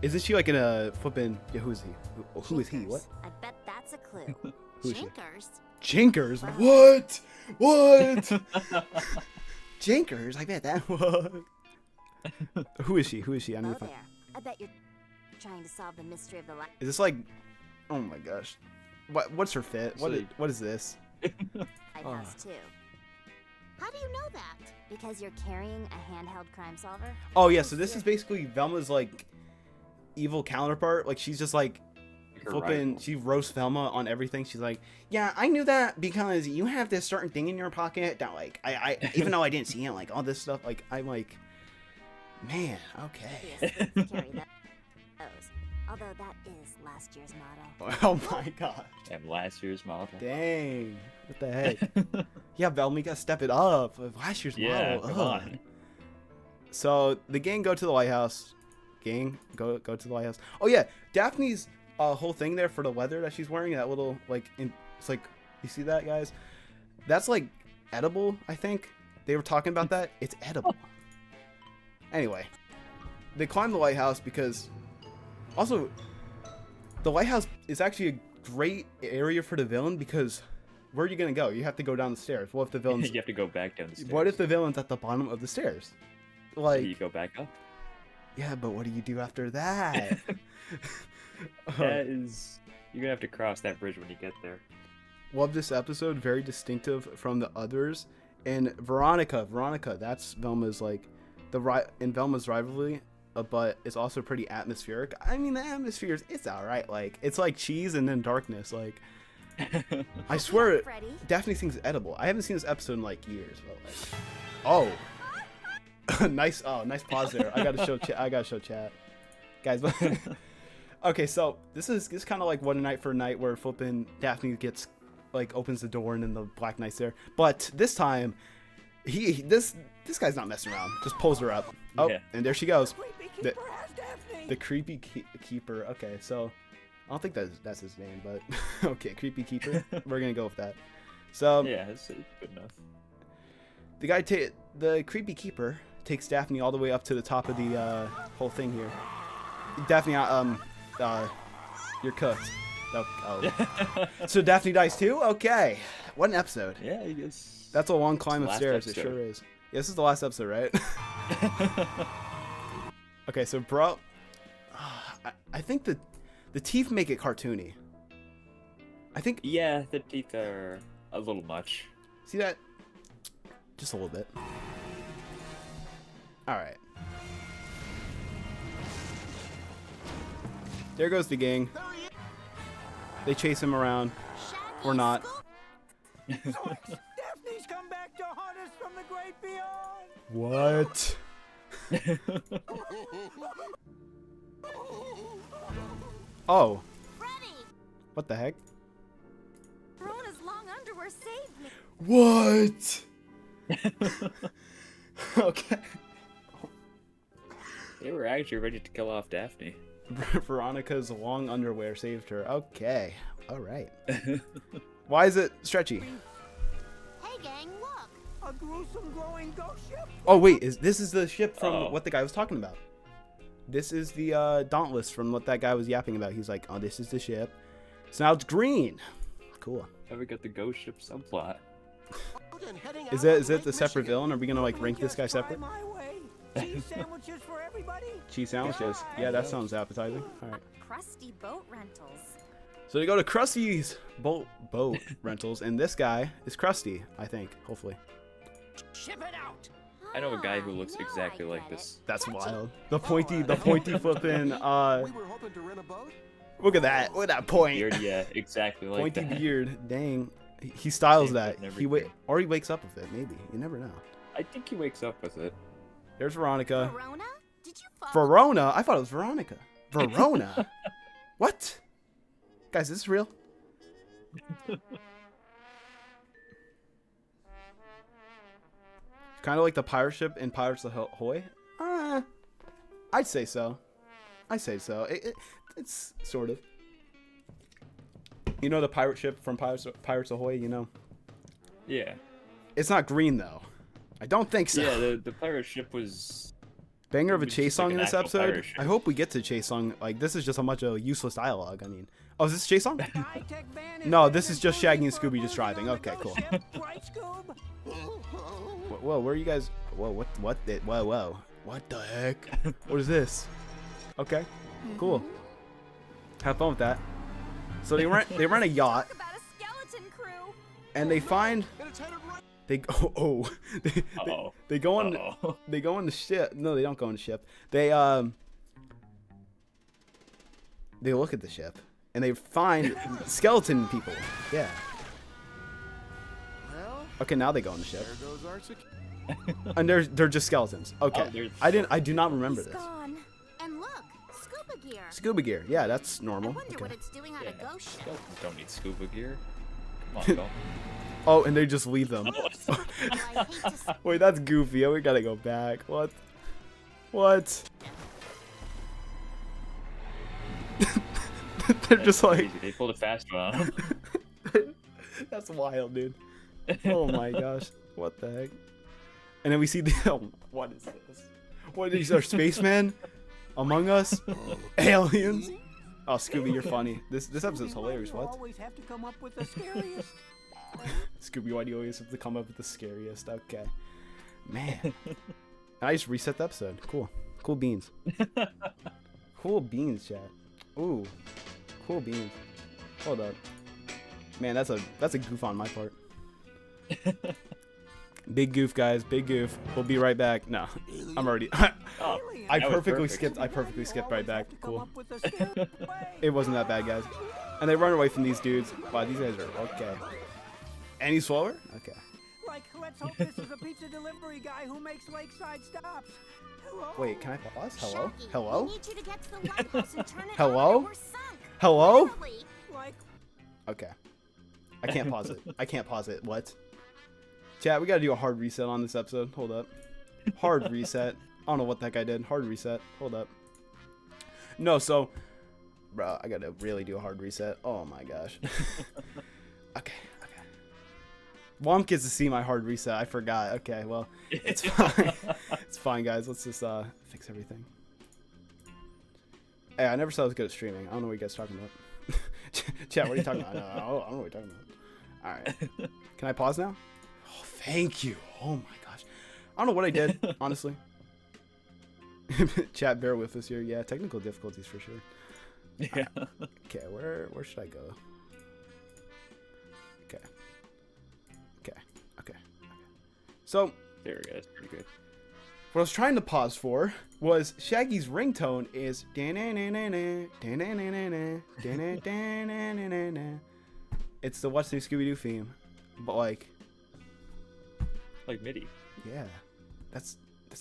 Isn't she like in a flippin'? Yeah, who is he? Who is he? What? I bet that's a clue. Who is she? Jinkers. Jinkers? What? What? Jinkers? I bet that. What? Who is she? Who is she? I need Oh to find. there. I bet you're trying to solve the mystery of the light. Is this like? Oh my gosh. What's her fit? What is this? Lighthouse too. How do you know that? Because you're carrying a handheld crime solver? Oh yeah, so this is basically Velma's like evil counterpart. Like she's just like flipping. Right. She roasts Velma on everything. She's like, yeah, I knew that because you have this certain thing in your pocket that like I even though I didn't see it, like all this stuff. Like I'm like, man, okay. Yes, carry those. Although that is last year's motto. Oh my god. And last year's model. Dang. What the heck? Yeah, Velma, you gotta step it up. Last year's Yeah, model. come Ugh. on. So the gang go to the lighthouse. Gang go to the lighthouse. Oh yeah, Daphne's whole thing there for the leather that she's wearing. That little like, it's like, you see that, guys? That's like edible. I think they were talking about that. It's edible. Anyway, they climb the lighthouse because also the lighthouse is actually a great area for the villain because where are you gonna go? You have to go down the stairs. What if the villain's You have to go back down the stairs. What if the villain's at the bottom of the stairs? Like, You go back up? yeah, but what do you do after that? That is... You're gonna have to cross that bridge when you get there. Love this episode. Very distinctive from the others. And Veronica, that's Velma's like in Velma's rivalry, but it's also pretty atmospheric. I mean, the atmosphere it's all right. Like it's like cheese and then darkness. Like I swear, Freddy. Daphne thinks edible. I haven't seen this episode in like years, but like, oh, nice pause there. I gotta show chat, guys. Okay, so this is kind of like What a Night for a Night where flipping Daphne gets like opens the door and then the Black Knight's there. But this time, this guy's not messing around. Just pulls her up. Oh, Yeah. and there she goes. Creepy The- keeper has Daphne. The creepy keeper. Okay, so I don't think that's his name, but okay, creepy keeper. We're gonna go with that. So Yeah, it's good enough. the creepy keeper takes Daphne all the way up to the top of the whole thing here. Daphne, you're cooked. Oh. So Daphne dies too? Okay. What an episode. Yeah, I guess. That's a long climb of Last stairs. It episode. sure is. Yeah, this is the last episode, right? Okay, so bro, I think the teeth make it cartoony. I think, Yeah, the teeth are a little much. see that? Just a little bit. Alright. There goes the gang. They chase him around. Or not. Daphne's come back to haunt us from the great beyond. What? Oh, Freddy! what the heck? Verona's long underwear saved me. What? Okay. They were actually ready to kill off Daphne. Veronica's long underwear saved her. Okay. All right. Why is it stretchy? Hey gang, look! A gruesome glowing ghost ship. Oh wait, this is the ship from Oh. what the guy was talking about. This is the Dauntless from what that guy was yapping about. He's like, oh, this is the ship. So now it's green. Cool. How we got the ghost ship subplot? Is it the separate villain? Are we gonna like rank this guy Just try separate? my way. Cheese sandwiches for everybody. Cheese sandwiches. Yeah, that sounds appetizing. All right. Crusty boat rentals. So they go to Krusty's boat rentals, and this guy is Krusty, I think. Hopefully. Ship it out. I know a guy who looks Now exactly I like get this. That's Gotcha. wild. The pointy flipping. We were hoping to rent a boat. Look at that. Look at that point. Beard, yeah, exactly like Pointy that. beard. Dang. He styles Same that. button He everything. or he wakes up with it. Maybe. You never know. I think he wakes up with it. There's Veronica. Verona? Did you fall? Verona? I thought it was Veronica. Verona? What? Guys, is this real? Kind of like the pirate ship in Pirates of Ahoy? I'd say so. I'd say so. It's sort of. You know the pirate ship from Pirates Ahoy, you know? Yeah. It's not green, though. I don't think so. Yeah, the pirate ship was... Banger of a It was chase just like song an in this actual pirate episode. ship. I hope we get to chase song. Like, this is just a bunch of useless dialogue. I mean, oh, is this chase song? No, this is just Shaggy and Scooby just driving. Okay, cool. Whoa, where are you guys? Whoa, what the heck? What is this? Okay, cool. Have fun with that. So they rent a yacht, Talk about a skeleton crew. and they find And it's headed right. they go they go on they go on the ship. No, they don't go on the ship. They look at the ship and they find skeleton people. Yeah. Well, Okay, now they go on the ship. there goes our security. And they're just skeletons. Okay. there's- I do not remember He's this. gone. And look, scuba gear. Scuba gear. Yeah, that's I normal. wonder Okay. what it's doing on Yeah, a ghost ship. skeletons don't need scuba gear. Come on, don't. Oh, and they just leave them. Well, I hate to see Wait, that's goofy. Oh, we gotta go back. What? What? They're just like, Crazy. They pulled a fast one on 'em. that's wild, dude. Oh my gosh. What the heck? And then we see the, oh, what is this? What, these are spacemen? Among Us? Aliens? Oh, Scooby, you're funny. This episode's hilarious. What? always have to come up with the scariest. Scooby, why do you always have to come up with the scariest? Okay. Man. I just reset the episode. Cool. Cool beans. Cool beans, chat. Ooh. Cool beans. Hold up. Man, that's a goof on my part. Big goof, guys. Big goof. We'll be right back. No. I'm already Oh, I that was perfectly perfect. skipped right back. Cool. It wasn't that bad, guys. And they run away from these dudes. Wow, these guys are okay. And he's slower? Okay. Like, let's hope this is a pizza delivery guy who makes lakeside stops. Hello? Wait, can I pause? Hello? Shaggy, Hello? We need you to get to the lighthouse and turn it Hello? on or we're sunk. Hello? Literally. Like, Okay. I can't pause it. I can't pause it. What? Chat, we gotta do a hard reset on this episode. Hold up. Hard reset. I don't know what the heck I did. Hard reset. Hold up. No, so... Bro, I gotta really do a hard reset. Oh my gosh. Okay. Womp gets to see my hard reset. I forgot. Okay, well, it's fine. It's fine, guys. Let's just fix everything. Hey, I never said I was good at streaming. I don't know what you guys are talking about. Chat, what are you talking about? I don't know what you're talking about. All right. Can I pause now? Oh, thank you. Oh my gosh. I don't know what I did, honestly. Chat, bear with us here. Yeah, technical difficulties for sure. Yeah. Okay, where should I go? Okay. So, There we go. That's pretty good. what I was trying to pause for was Shaggy's ringtone is it's the What's New Scooby-Doo theme, but like, Like MIDI. yeah, that's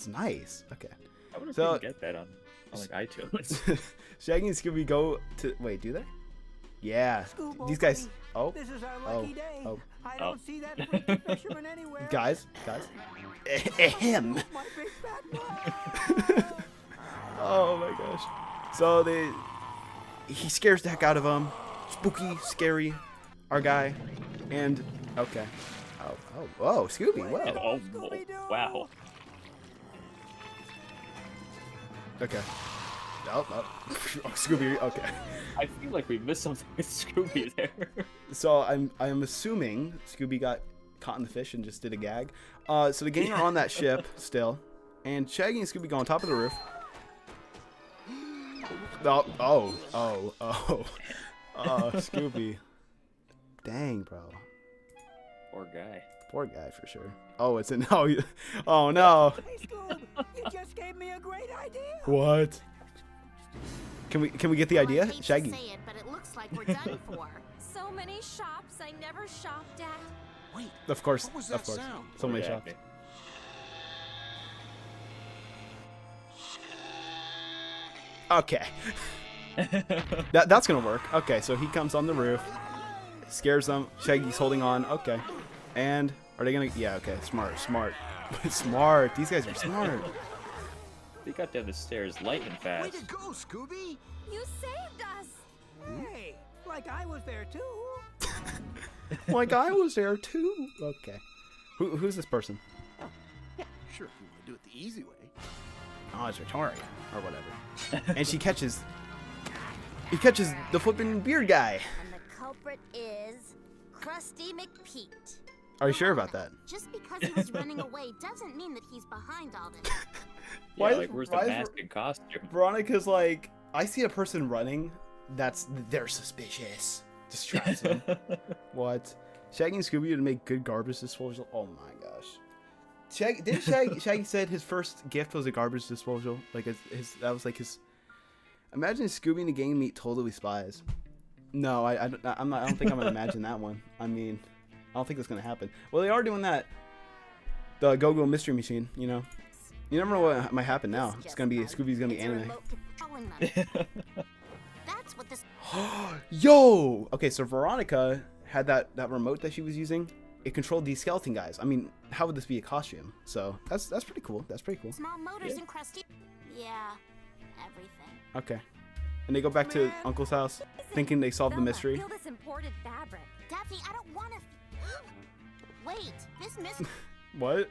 nice. Okay, I wonder if So- we can get that on like iTunes. Shaggy and Scooby go to wait, do they? Yeah, Scoob, these guys. buddy, Oh, this is our oh, lucky day. oh. I Oh. don't see that freaky fisherman anywhere. guys. Ahem. My big fat mouth. Oh my gosh. So he scares the heck out of him. Spooky, scary, our guy. And okay. Oh, Scooby. Whoa. Oh, Scooby-Doo. wow. Okay. Oh, Scooby. Okay. I feel like we missed something with Scooby there. So I'm assuming Scooby got caught in the fish and just did a gag. So the gang are on that ship still, and Shaggy and Scooby go on top of the roof. Oh, Scooby. Dang, bro. Poor guy. Poor guy for sure. Oh, it's in. Oh no. Hey, Scoob, you just gave me a great idea. What? Can we get the idea, Well, I hate Shaggy? to say it, but it looks like we're done for. So many shops I never shopped at. Wait, Of course, what was of that course. sound? So many Yeah, shops. okay. Okay. That's gonna work. Okay, so he comes on the roof, scares them. Shaggy's holding on. Okay. And are they gonna? Yeah. Okay. Smart. Smart. These guys are smart. They got down the stairs lightning Way fast. to go, Scooby! You saved us. Hey, like I was there too. Like I was there too. Okay. Who's this person? Yeah, sure, if you want to do it the easy way. Oh, it's Victoria or whatever. And he catches the flipping beard guy. And the culprit is Krusty McPete. Are you sure about that? Just because he was running away doesn't mean that he's behind all this. Why Yeah, is- like where's the why is mask and costume? Veronica's like, I see a person running. They're suspicious. Distracts them. What? Shaggy and Scooby would make good garbage disposal. Oh my gosh. Shaggy said his first gift was a garbage disposal. Like that was like his. Imagine Scooby and the gang meet Totally Spies. No, I don't think I'm gonna imagine that one. I mean, I don't think that's gonna happen. Well, they are doing that. The Go-Go Mystery Machine. You know, you never know what might happen now. It's gonna be Scooby's gonna be It's a anime. remote controlling them. That's what this. Yo! Okay, so Veronica had that remote that she was using. It controlled these skeleton guys. I mean, how would this be a costume? So that's pretty cool. That's pretty cool. Small motors and Krusty. Yeah, everything. Okay. And they go back to Uncle's house, thinking they solved the Velma, mystery. Feel this imported fabric. Daphne, I don't want to. Wait, this mystery What?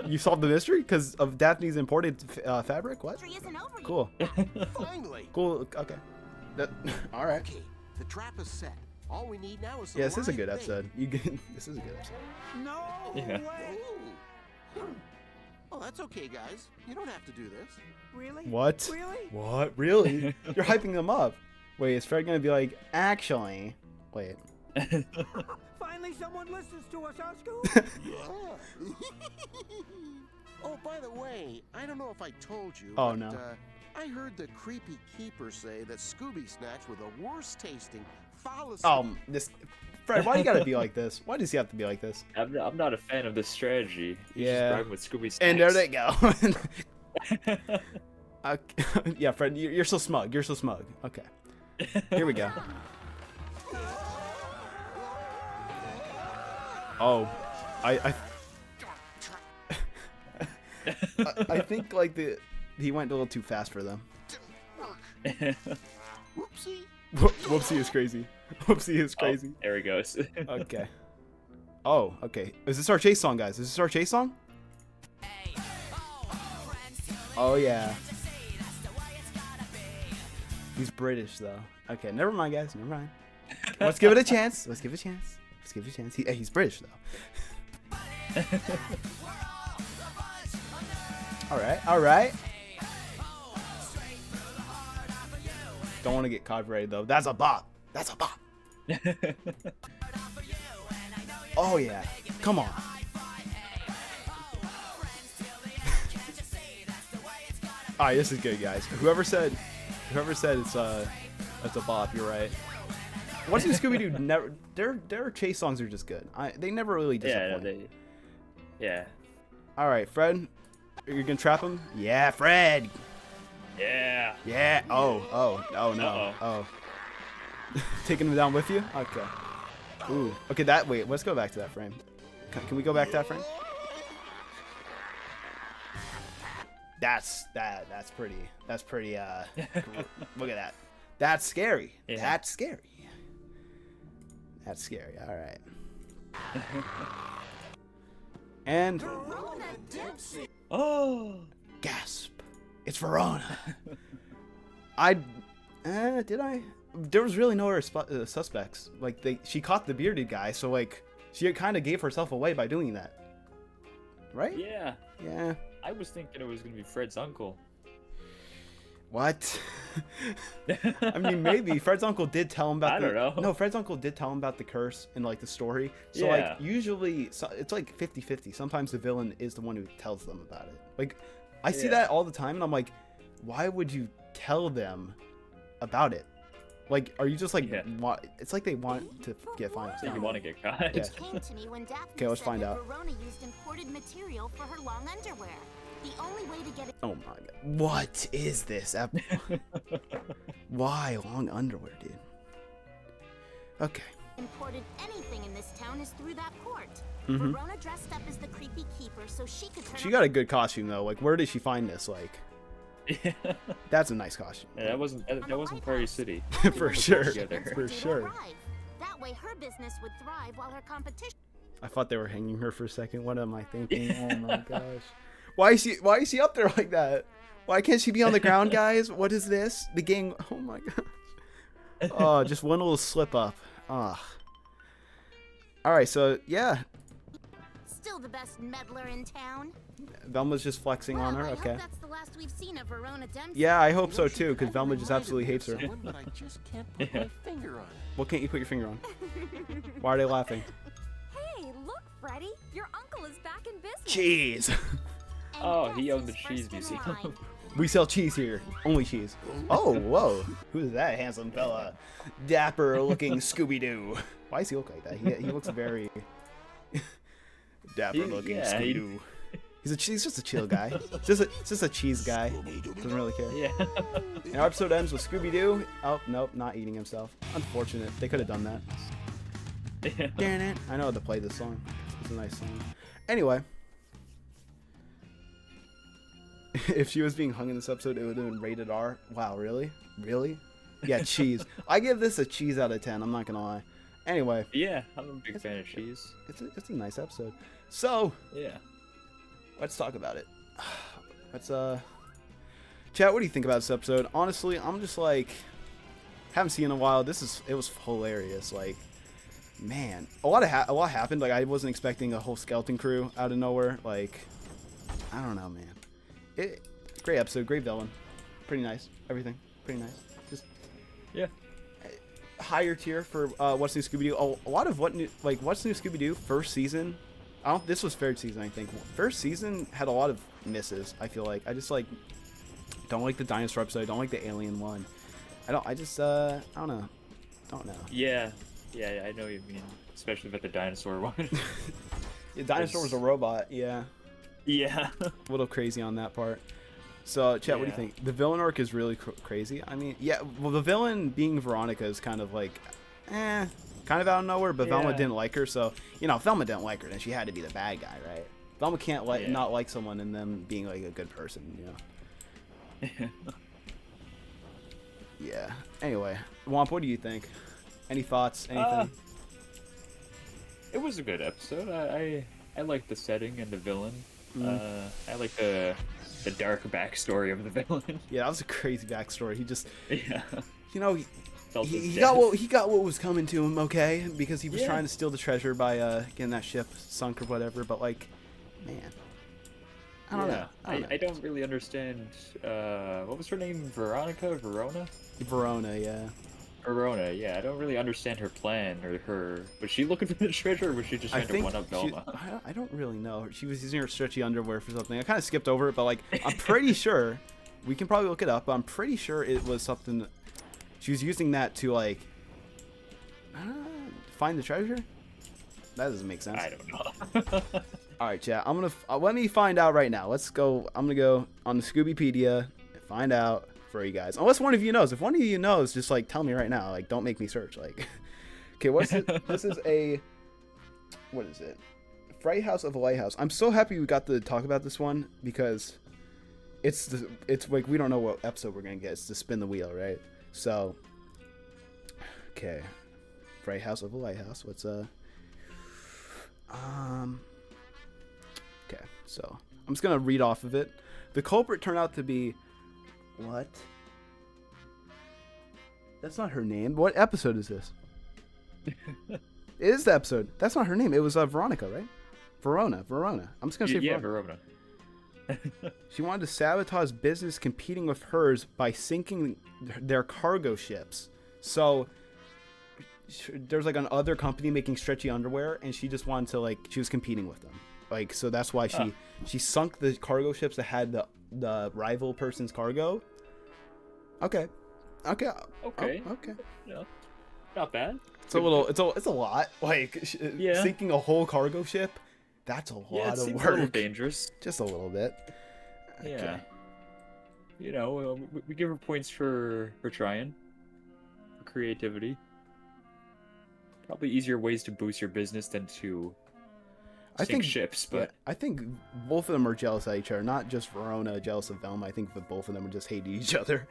You solved the mystery because of Daphne's imported fabric? What? isn't over Cool. Finally! Cool. Okay. All right. Okay, the trap is set. All we need now is some Yeah, this is a live good bait. episode. This is a good episode. No Yeah. way. Ooh. Oh, that's okay, guys. You don't have to do this. Really? What? Really? What? Really? You're hyping them up. Wait, is Fred gonna be like, actually? Wait. Finally, someone listens to us, huh, Scoob? Yeah. Oh, by the way, I don't know if I told you. Oh, but, no. I heard the creepy keeper say that Scooby snacks were the worst tasting, foulest. This Fred, why you gotta be like this? Why does he have to be like this? I'm not a fan of this strategy. He's Yeah. just bragging with Scooby And there snacks. they go. Yeah, Fred, you're so smug. You're so smug. Okay. Here we go. Oh, I think like he went a little too fast for them. Whoopsie. Whoopsie is crazy. Whoopsie is crazy. Oh, there he goes. Okay. Oh, okay. Is this our chase song, guys? Is this our chase song? Oh yeah. He's British though. Okay, never mind, guys. Never mind. Let's give it a chance. Let's give it a chance. Let's give it a chance. He's British though. All right. All right. Don't want to get copyrighted though. That's a bop. That's a bop. Oh yeah. Come on. All right, this is good, guys. Whoever said it's a bop, you're right. What's in Scooby-Doo? Never. Their chase songs are just good. They never really disappoint. Yeah. All right, Fred, you're gonna trap him? Yeah, Fred. Yeah. Yeah. Oh no. Uh-oh. Oh. Taking him down with you? Okay. Ooh. Okay. Wait. Let's go back to that frame. Can we go back to that frame? That's pretty. That's pretty. Look at that. That's scary. Yeah. That's scary. That's scary. All right. And Oh. gasp! It's Verona. Did I? There was really no other suspects. Like she caught the bearded guy, so like she kind of gave herself away by doing that. Right? Yeah. Yeah. I was thinking it was gonna be Fred's uncle. What? I mean, maybe Fred's uncle did tell him about. I don't know. No, Fred's uncle did tell him about the curse in like the story. So Yeah. like usually it's like 50-50. Sometimes the villain is the one who tells them about it. Like I see Yeah. that all the time, and I'm like, why would you tell them about it? Like, are you just like, Yeah. it's like they want to get fined. So you want to get caught? Yeah. It came to me when Daphne Okay, let's said find that out. Verona used imported material for her long underwear. The only way to get it Oh my god. What is this? Why long underwear, dude? Okay. imported anything in this town is through that port. Mhm. Verona dressed up as the creepy keeper so she could turn She got a good costume though. Like, where did she find this? Like, Yeah, that's a nice costume. that wasn't Prairie City. For sure. Together. For sure. That way her business would thrive while her competition. I thought they were hanging her for a second. What am I thinking? Oh my gosh. Why is she up there like that? Why can't she be on the ground, guys? What is this? The gang. Oh my gosh. Oh, just one little slip up. Ah. All right, so yeah, Still the best meddler in town. Velma's just flexing on her. Well, I Okay. hope that's the last we've seen of Verona Dempsey. Yeah, I hope You so know, she too, because kinda Velma just reminded absolutely me of hates her. someone, but I just can't put Yeah. my finger on it. What can't you put your finger on? Why are they laughing? Hey, look, Freddy. Your uncle is back in business. Cheese. And Oh, guess he owned the who's cheese first in museum. line? We sell cheese here. Only cheese. Oh, whoa. Who's that handsome fella? Dapper looking Scooby-Doo. Why does he look like that? He looks very dapper looking yeah, Scooby-Doo. He's just a chill guy. Just a cheese guy. Doesn't really care. Yeah. And our episode ends with Scooby-Doo. Oh, nope, not eating himself. Unfortunate. They could have done that. Yeah. Damn it. I know how to play this song. It's a nice song. Anyway. If she was being hung in this episode, it would have been rated R. Wow, really? Really? Yeah, cheese. I give this a cheese out of 10. I'm not going to lie. Anyway. Yeah, I'm a big fan of cheese. It's a nice episode. So, Yeah. let's talk about it. Let's, Chat, what do you think about this episode? Honestly, I'm just like, haven't seen it in a while. It was hilarious. Like, man, a lot happened. Like, I wasn't expecting a whole skeleton crew out of nowhere. Like, I don't know, man. Great episode, great villain, pretty nice. Everything, pretty nice. Just Yeah. higher tier for What's New Scooby-Doo. A lot of What's New Scooby-Doo first season. This was third season, I think. First season had a lot of misses. I feel like I just like don't like the dinosaur episode. I don't like the alien one. I don't know. Yeah. Yeah, I know what you mean. Especially with the dinosaur one. The dinosaur was a robot. Yeah. Yeah. A little crazy on that part. So, Chat, what do you Yeah. think? The villain arc is really crazy. I mean, yeah, well, the villain being Veronica is kind of like, kind of out of nowhere, but Velma Yeah. didn't like her, so, you know, if Velma didn't like her, then she had to be the bad guy, right? Velma can't Yeah. not like someone and them being, like, a good person, you know? Yeah. Anyway, Womp, what do you think? Any thoughts? Anything? It was a good episode. I like the setting and the villain. Mm. I like the dark backstory of the villain. Yeah, that was a crazy backstory. He just, Yeah. you know, Felt his he death. got what was coming to him, okay? Because he was Yeah. trying to steal the treasure by getting that ship sunk or whatever. But like, man, I don't know. I don't really understand. What was her name? Veronica? Verona? Verona, yeah. Verona. Yeah, I don't really understand her plan or her. Was she looking for the treasure, or was she just I trying to think one up she, Velma? I don't really know. She was using her stretchy underwear for something. I kind of skipped over it, but like, I'm pretty sure. We can probably look it up. But I'm pretty sure it was something. She was using that to like find the treasure. That doesn't make sense. I don't know. All right, chat. I'm gonna let me find out right now. Let's go. I'm gonna go on the Scoobypedia and find out for you guys. Unless one of you knows. If one of you knows, just like tell me right now. Like, don't make me search. Like, okay, what's it? This is a what is it? Fright House of a Lighthouse. I'm so happy we got to talk about this one because it's like we don't know what episode we're gonna get. It's to spin the wheel, right? So, okay, Fright House of a Lighthouse. What's Okay, so I'm just gonna read off of it. The culprit turned out to be what? That's not her name. What episode is this? It is the episode. That's not her name. It was Veronica, right? Verona. I'm just gonna say yeah, Verona. Verona. She wanted to sabotage business competing with hers by sinking their cargo ships. So there's like another company making stretchy underwear, and she just wanted to like she was competing with them. Like so that's why she sunk the cargo ships that had the rival person's cargo. Okay. Okay. Okay. No, not bad. It's a lot. Like Yeah. sinking a whole cargo ship. That's a lot Yeah, it of seems work. a little dangerous. Just a little bit. Yeah. Okay. You know, we give her points for trying, for creativity. Probably easier ways to boost your business than to sink ships, but I think both of them are jealous at each other. Not just Verona jealous of Velma. I think that both of them are just hating each other.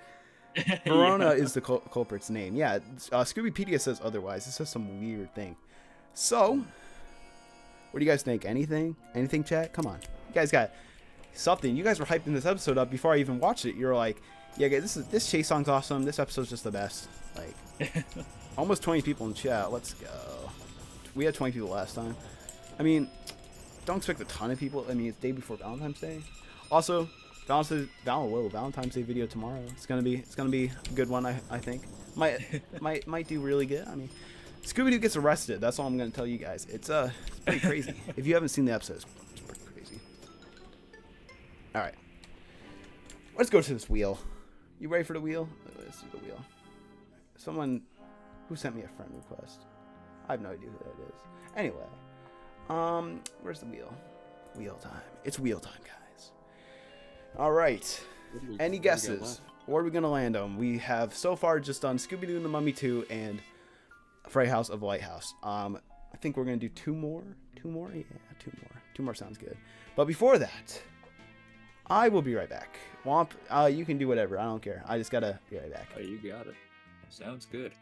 Verona is the culprit's name. Yeah, Scoobypedia says otherwise. It says some weird thing. So, what do you guys think? Anything? Anything, chat? Come on. You guys got something. You guys were hyping this episode up before I even watched it. You're like, yeah, guys, this chase song's awesome. This episode's just the best. Like, almost 20 people in chat. Let's go. We had 20 people last time. I mean, don't expect a ton of people. I mean, it's day before Valentine's Day. Also, Valentine's Day video tomorrow. It's gonna be a good one. I think might do really good. I mean, Scooby-Doo gets arrested. That's all I'm gonna tell you guys. It's pretty crazy. If you haven't seen the episode, it's pretty crazy. All right, let's go to this wheel. You ready for the wheel? Let's do the wheel. Someone who sent me a friend request. I have no idea who that is. Anyway, where's the wheel? Wheel time. It's wheel time, guys. All right. Any guesses? What are we gonna land on? We have so far just done Scooby-Doo and the Mummy 2 and Fright House of Lighthouse. I think we're gonna do two more. Yeah, two more sounds good. But before that, I will be right back. Womp, you can do whatever. I don't care. I just gotta be right back. Oh, you got it. Sounds good.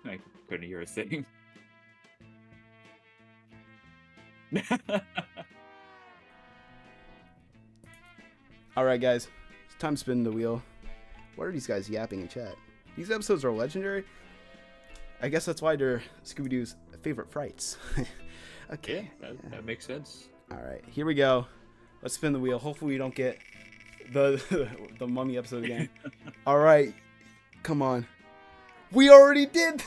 I couldn't hear a thing. Alright guys, it's time to spin the wheel. What are these guys yapping in chat? These episodes are legendary. I guess that's why they're Scooby-Doo's favorite frights. Okay. Yeah, that makes sense. Alright, here we go. Let's spin the wheel. Hopefully we don't get the Mummy episode again. Alright, come on. We already did.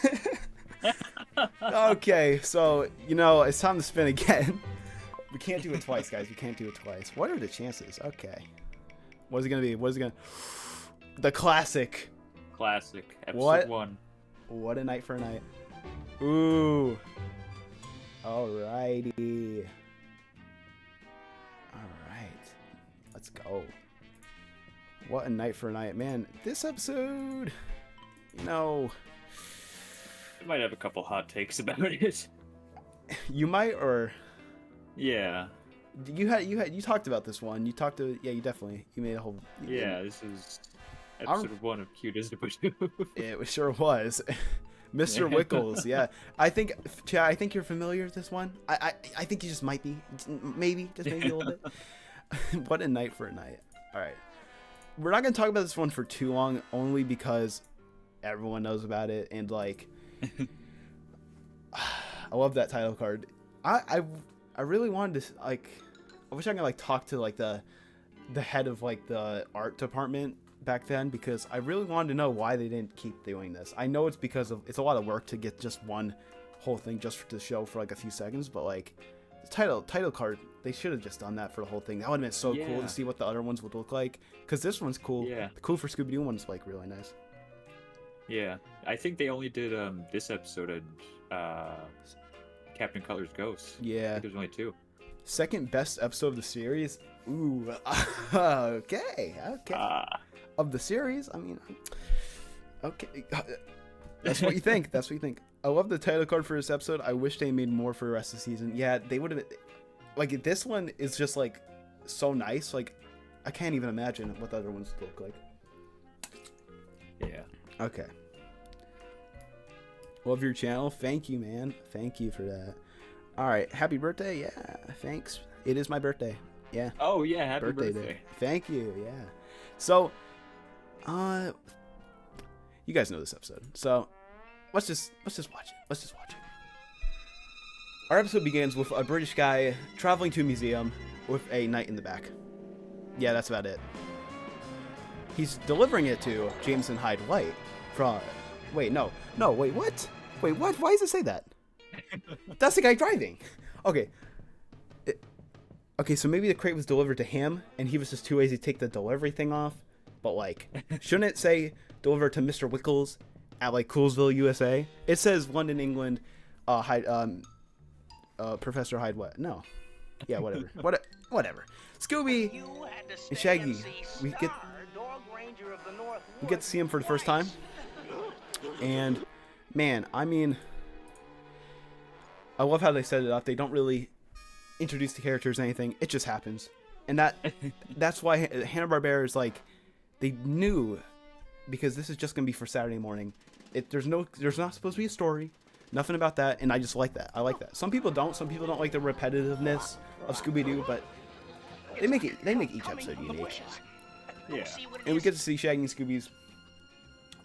Okay, so, you know, it's time to spin again. We can't do it twice, guys. We can't do it twice. What are the chances? Okay. What is it going to be? What is it going to... The classic. Classic. Episode 1. What a night for a night. Ooh. Alrighty. Alright. Let's go. What a night for a night. Man, this episode... You know, I might have a couple hot takes about it. You might, or yeah. You talked about this one. You made a whole. Yeah, this is episode 1 of Cute as the Bush. It sure was, Mr. Wickles. Yeah, I think, Chad, I think you're familiar with this one. I think you just might be, maybe a little bit. What a night for a night. All right, we're not gonna talk about this one for too long, only because everyone knows about it, and like I love that title card. I really wanted to, like, I wish I could like talk to like the head of like the art department back then, because I really wanted to know why they didn't keep doing this. I know it's because of it's a lot of work to get just one whole thing just for the show for like a few seconds, but like the title card, they should have just done that for the whole thing. That would have been so cool to see what the other ones would look like, because this one's cool. Yeah, the Cool for Scooby-Doo one's like really nice. Yeah, I think they only did this episode of Captain Cutler's ghosts. I Yeah. think there's only 2. Second best episode of the series. Ooh. Okay. Of the series, I mean, okay. That's what you think. That's what you think. I love the title card for this episode. I wish they made more for the rest of the season. Yeah, they would have. Like, this one is just, like, so nice. Like, I can't even imagine what the other ones look like. Yeah. Okay. Love your channel. Thank you, man. Thank you for that. All right. Happy birthday. Yeah. Thanks. It is my birthday. Yeah. Oh yeah, happy Birthday birthday. day. Thank you. Yeah. So, you guys know this episode. So, let's just watch it. Let's just watch it. Our episode begins with a British guy traveling to a museum with a knight in the back. Yeah, that's about it. He's delivering it to Jameson Hyde White from... Wait, no. No, wait, what? Wait, what? Why does it say that? That's the guy driving. Okay. Okay, so maybe the crate was delivered to him, and he was just too lazy to take the delivery thing off. But, like, shouldn't it say delivered to Mr. Wickles at, like, Coolsville, USA? It says London, England, Professor Hyde White. No. Yeah, whatever. Whatever. Scooby and Shaggy. We get to see him for the first time. And, man, I mean, I love how they set it up. They don't really introduce the characters or anything. It just happens. And that's why Hanna-Barbera is like, they knew, because this is just going to be for Saturday morning. There's not supposed to be a story. Nothing about that, and I just like that. I like that. Some people don't. Some people don't like the repetitiveness of Scooby-Doo, but they make each episode unique. Yeah. And we get to see Shaggy and Scooby's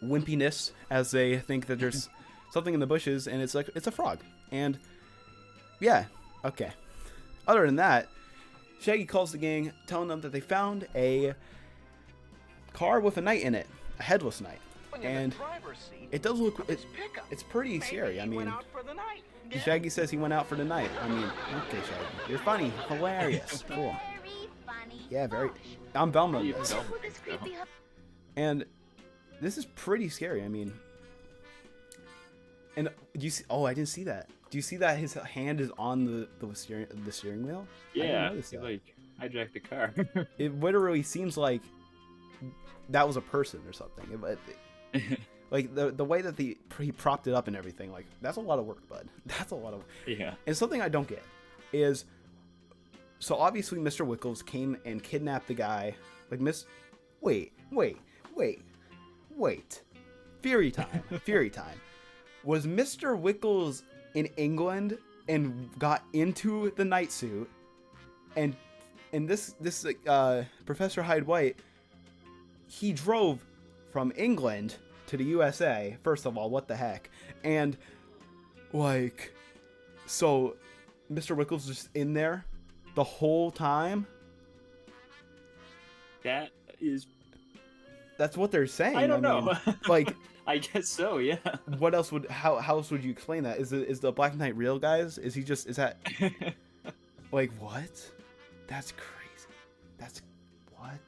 wimpiness as they think that there's something in the bushes, and it's a frog. And yeah, okay. Other than that, Shaggy calls the gang, telling them that they found a car with a knight in it, a headless knight. And it does look, it's pretty scary. I mean, Shaggy says he went out for the night. I mean, okay, Shaggy, you're funny, hilarious, cool. Yeah, very. I'm Velma. And this is pretty scary. I mean, and do you see? Oh, I didn't see that. Do you see that his hand is on the steering wheel? Yeah, he like hijacked the car. It literally seems like that was a person or something. Like the way that he propped it up and everything, like that's a lot of work, bud. That's a lot of work. Yeah. And something I don't get is, so obviously Mr. Wickles came and kidnapped the guy. Like wait. Fury time. Was Mr. Wickles in England and got into the night suit, and this Professor Hyde White, he drove from England to the USA. First of all, what the heck? And like, so Mr. Wickles was just in there the whole time. That's what they're saying. I don't know. Like, I guess so. Yeah. What else how else would you explain that? Is the Black Knight real, guys? Is that like what? That's crazy. That's what?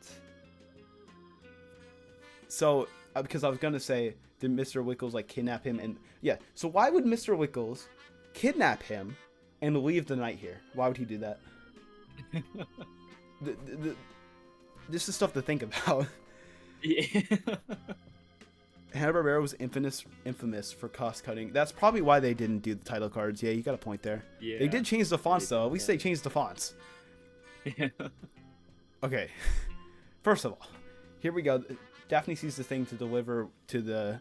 So because I was gonna say, did Mr. Wickles like kidnap him? And yeah, so why would Mr. Wickles kidnap him and leave the night here? Why would he do that? This is stuff to think about. Yeah. Hanna-Barbera was infamous for cost cutting. That's probably why they didn't do the title cards. Yeah, you got a point there. Yeah. They did change the fonts though. At least they changed the fonts. Yeah. Okay. First of all, here we go. Daphne sees the thing to deliver to the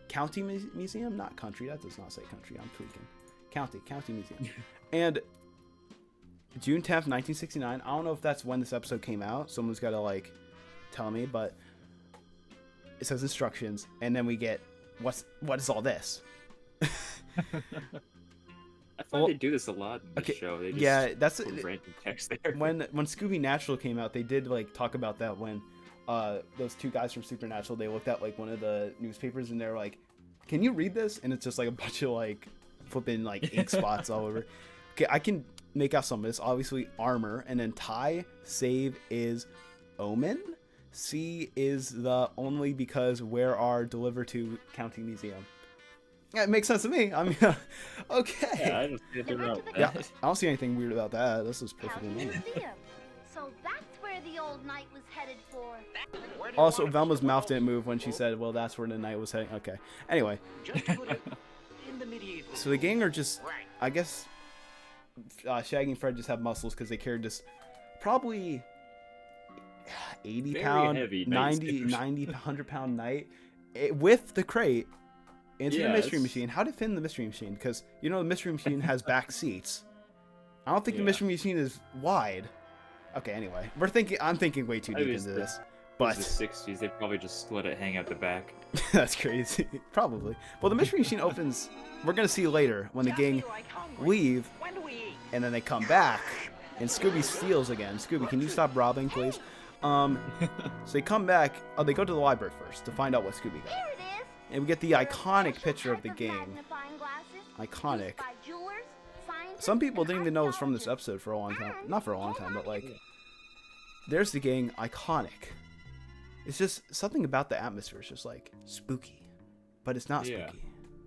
county museum, not country. That does not say country. I'm tweaking. County museum. And June 10th, 1969. I don't know if that's when this episode came out. Someone's got to like tell me, but it says instructions, and then we get what is all this? I thought they do this a lot in the show. They just that's put random text there. When Scooby Natural came out, they did like talk about that when those two guys from Supernatural, they looked at like one of the newspapers and they're like, "Can you read this?" And it's just like a bunch of like flipping like ink spots all over. Okay, I can make out some of this. Obviously, armor, and then tie save is omen. C is the only because where are delivered to county museum. Yeah, it makes sense to me. I mean, okay. Yeah, I don't see anything wrong with Yeah, that. I don't see anything weird about that. This is How's perfectly the normal. museum? So that's where the old knight was headed for. Also, Velma's mouth didn't move when she said, well, that's where the knight was heading. Okay. Anyway, Just put it in the medieval. so the gang are just, I guess, Shaggy and Fred just have muscles because they carried this probably 80 Very pound, heavy 90, 100 pound knight with the crate into the Yeah, mystery it's- machine. How did it fit in the mystery machine? Because, you know, the mystery machine has back seats. I don't think the Yeah. mystery machine is wide. Okay, anyway, I'm thinking way too I deep mean, into it's this. It But was the 60s. They probably just let it hang out the back. that's crazy. Probably. Well, the mystery machine opens. We're gonna see later when the gang leave, When do we eat? and then they come back, and Scooby steals again. Scooby, can you stop robbing, please? So they come back. Oh, they go to the library first to find out what Scooby got, There it is. and we get the iconic picture of the gang. Magnifying glasses Iconic. used by jewelers, scientists, Some people and didn't even know it was from this archaeologists. episode for a long time. And Not for a long time, but hold on. like, there's the gang. Iconic. It's just something about the atmosphere. It's just like spooky, but it's not Yeah. spooky.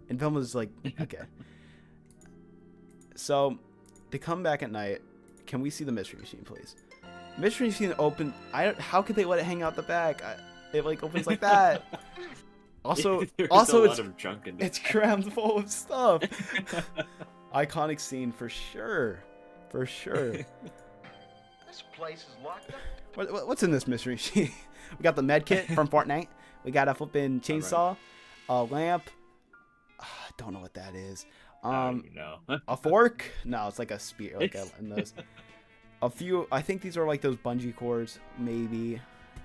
And Velma's like, okay. So they come back at night. Can we see the mystery machine, please? Mystery machine open. How could they let it hang out the back? It like opens like that. Also, There's also a it's lot of junk in there. it's crammed full of stuff. Iconic scene for sure. For sure. This place is locked up. What's in this mystery machine? We got the med kit from Fortnite. We got a flipping chainsaw, a lamp. Don't know what that is. No. A fork? No, it's like a spear. Like in those. A few. I think these are like those bungee cords, maybe.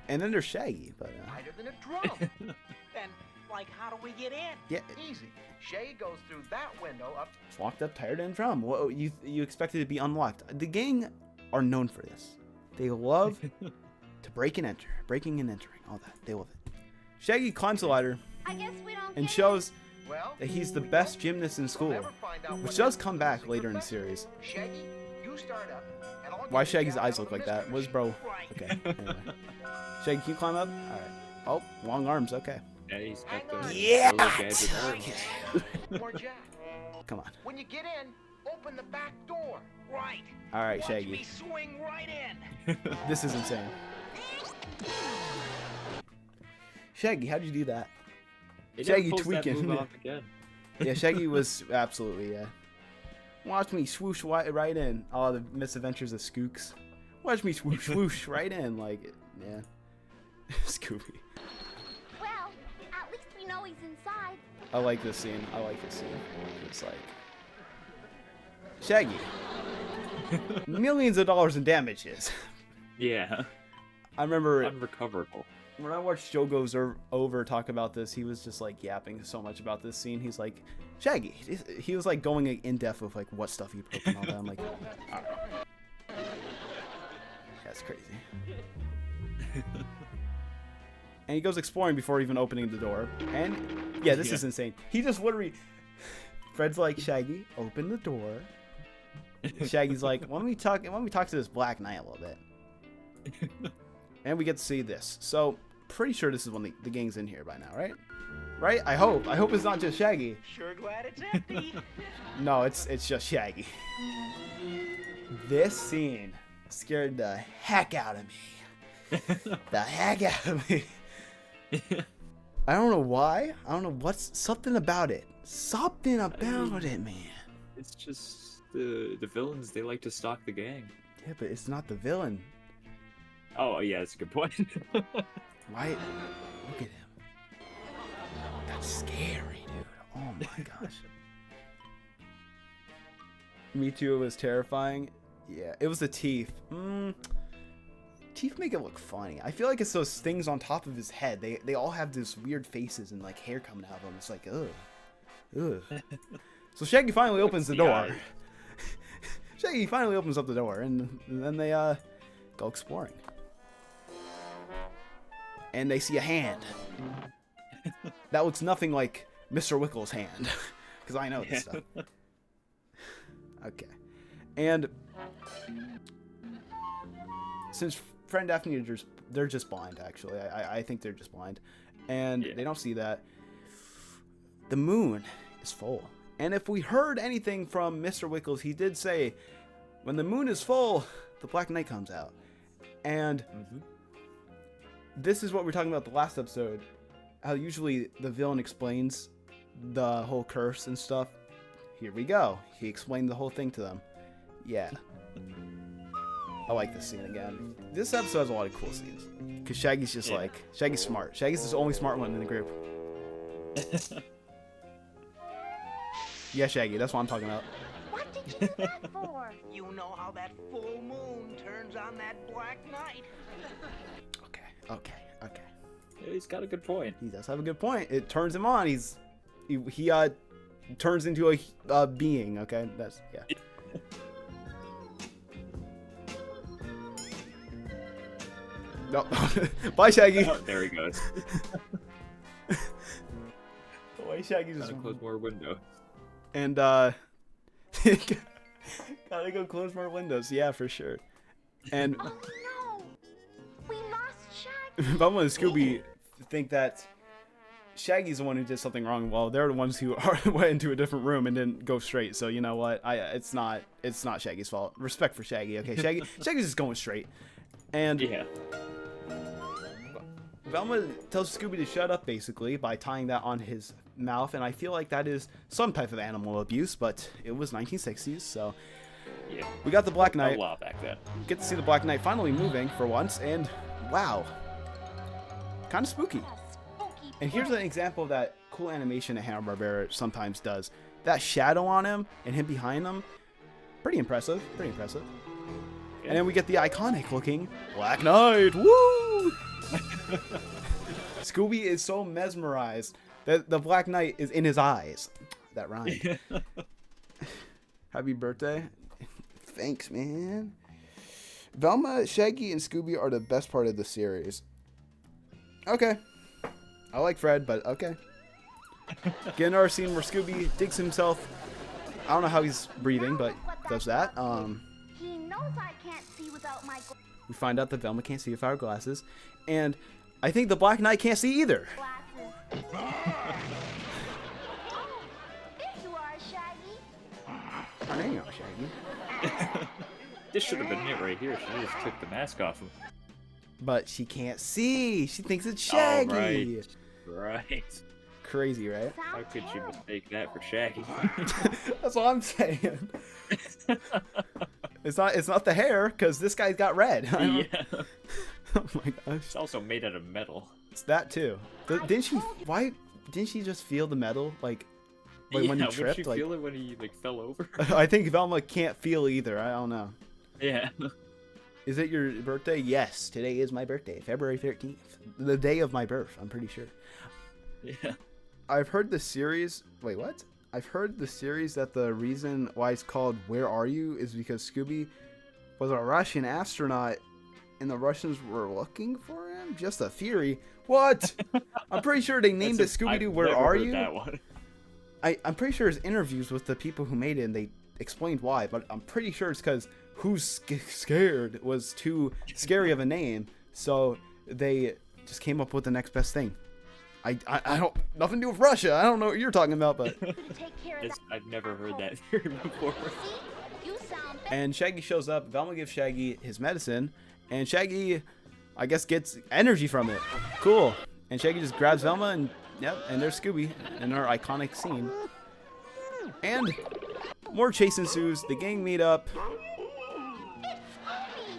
And then there's Shaggy, but Tighter than a drum. Then, like, how do we get in? yeah, Easy. Shay goes through that window up. it's locked up, tired and drum. What you expect it to be unlocked? The gang are known for this. They love to breaking and entering, all that. They love it. Shaggy climbs the ladder I guess we don't and get shows Well, that he's the best gymnast in we'll school, never find out which what does happens come to back the later in the professor. series. Shaggy, you start up, and I'll Why get you Shaggy's down eyes on look the like that? mystery Where's bro? Right. Okay. Anyway. Shaggy, can you climb up? All right. Oh, long arms. Okay. Yeah, he's got Hang on. the Yeah! yellow gadget arms. machine. Or Jack. Come on. When you get in, open the back door. Right. All right, Watch Shaggy. me swing right in. This is insane. Shaggy, how'd you do that? He never Shaggy pulls that tweaking. move off again. Yeah, Shaggy was absolutely, yeah. Watch me swoosh right in. Oh, the misadventures of Skooks. Watch me swoosh swoosh right in. Like, yeah. Scooby. Well, at least we know he's inside. I like this scene. It's like Shaggy. Millions of dollars in damages. Yeah. I remember Unrecoverable. when I watched Joe Goes Over talk about this, he was just like yapping so much about this scene. He's like, Shaggy. He was like going in depth with like what stuff he broke and all that. I'm like, I don't know. That's crazy. And he goes exploring before even opening the door. And yeah, this is insane. He just literally. Fred's like, Shaggy, open the door. Shaggy's like, why don't we talk to this Black Knight a little bit? And we get to see this. So, pretty sure this is when the gang's in here by now, right? Right? I hope. I hope it's not just Shaggy. Sure glad it's empty. No, it's just Shaggy. This scene scared the heck out of me. The heck out of me. I don't know why. I don't know what's something about it. Something about it, man. It's just the villains, they like to stalk the gang. Yeah, but it's not the villain. Oh, yeah, that's a good point. Right? Look at him. That's scary, dude. Oh my gosh. Me too, it was terrifying. Yeah, it was the teeth. Teeth make it look funny. I feel like it's those things on top of his head. They all have this weird faces and like hair coming out of them. It's like, ugh. Ugh. So Shaggy finally opens the door. eyes. Shaggy finally opens up the door, and then they go exploring. And they see a hand. That looks nothing like Mr. Wickle's hand. Because I know this stuff. Okay. And since Fred and Daphne are they're just blind, actually. I think they're just blind. And Yeah. they don't see that. The moon is full. And if we heard anything from Mr. Wickles, he did say, when the moon is full, the Black Knight comes out. And this is what we were talking about the last episode. How usually the villain explains the whole curse and stuff. Here we go. He explained the whole thing to them. Yeah. I like this scene again. This episode has a lot of cool scenes. Because Shaggy's just like, Shaggy's smart. Shaggy's the only smart one in the group. Yeah, Shaggy, that's what I'm talking about. What did you do that for? You know how that full moon turns on that Black Knight. Okay. Yeah, he's got a good point. He does have a good point. It turns him on. He turns into a being. Okay, that's yeah. No, bye, Shaggy. Oh, there he goes. The way Shaggy just Gotta close more windows. and gotta go close more windows. Yeah, for sure. And Oh no! We lost Shaggy. Velma and Scooby think that Shaggy's the one who did something wrong. Well, they're the ones who went into a different room and didn't go straight. So you know what? It's not Shaggy's fault. Respect for Shaggy. Okay, Shaggy's just going straight. And Yeah. Velma tells Scooby to shut up, basically, by tying that on his mouth, and I feel like that is some type of animal abuse, but it was 1960s, so... Yeah. We got the Black A Knight. lot back then. Get to see the Black Knight finally moving for once, and wow. Kind of spooky. And here's an example of that cool animation that Hanna-Barbera sometimes does. That shadow on him, and him behind him, pretty impressive, And then we get the iconic-looking Black Knight, woo! Scooby is so mesmerized that the Black Knight is in his eyes. That rhymed. Happy birthday. Thanks, man. Velma, Shaggy, and Scooby are the best part of the series. Okay. I like Fred, but okay. Get another scene where Scooby digs himself. I don't know how he's breathing, but does that. He knows I can't see without my We find out that Velma can't see without her glasses. And I think the Black Knight can't see either. glasses. Oh, there you are, Shaggy. Oh, there you go, Shaggy. This should have been it right here. She just took the mask off him. But she can't see. She thinks it's Shaggy. Oh, right. Crazy, right? How could you mistake that for Shaggy? That's what I'm saying. It's not the hair, because this guy's got red. Yeah. Oh my gosh. It's also made out of metal. It's that too. Why didn't she just feel the metal like when he tripped? Would she Like, feel it when he fell over? I think Velma can't feel either. I don't know. Yeah. Is it your birthday? Yes, today is my birthday, February 13th, the day of my birth. I'm pretty sure. Yeah. I've heard the series. Wait, what? I've heard the series that the reason why it's called "Where Are You" is because Scooby was a Russian astronaut, and the Russians were looking for him. Just a theory. What? I'm pretty sure they named it Scooby-Doo. Where are you? That one. I'm pretty sure there's interviews with the people who made it, and they explained why. But I'm pretty sure it's because "Who's Scared" was too scary of a name, so they just came up with the next best thing. I don't, nothing to do with Russia. I don't know what you're talking about, but. I've never heard that theory before. You sound And Shaggy shows up. Velma gives Shaggy his medicine, and Shaggy, I guess, gets energy from it. Cool. And Shaggy just grabs Velma, and yep, and there's Scooby in our iconic scene. And more chase ensues. The gang meet up.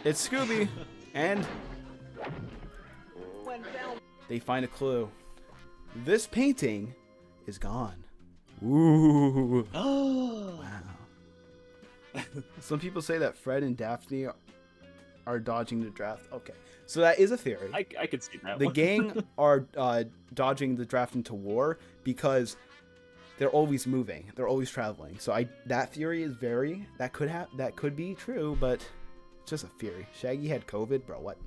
It's Scooby, and they find a clue. This painting is gone. Ooh. Wow. Some people say that Fred and Daphne are dodging the draft. Okay, so that is a theory. I could see that The one. gang are dodging the draft into war because they're always moving. They're always traveling. So that theory is that could be true, but it's just a theory. Shaggy had COVID, bro. What?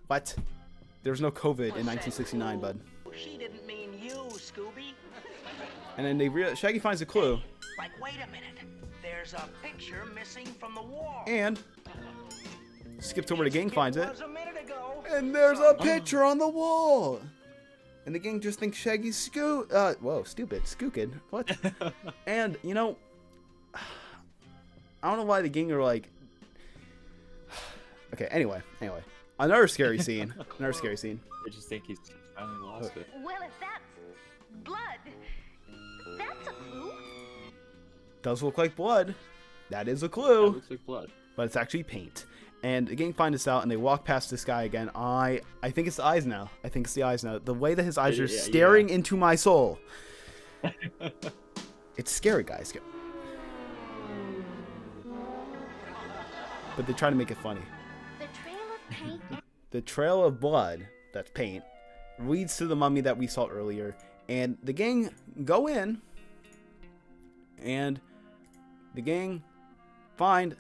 What? There's no COVID in 1969, bud. She didn't mean you, Scooby. And then Shaggy finds a clue, Like, wait a minute. There's a picture missing from the wall. and skip to where the gang finds it. Was a minute ago. And there's a picture on the wall. And the gang just thinks Shaggy's stupid, What? And, you know, I don't know why the gang are like... Okay, anyway. Another scary scene. I just think he's finally lost it. Well, if that's blood, that's a clue. Does look like blood. That is a That clue. looks like blood. But it's actually paint. And the gang find this out, and they walk past this guy again. I think it's the eyes now. The way that his eyes are staring into my soul. It's scary, guys. But they try to make it funny. The trail of paint. The trail of blood, that's paint, leads to the mummy that we saw earlier. And the gang go in, and the gang find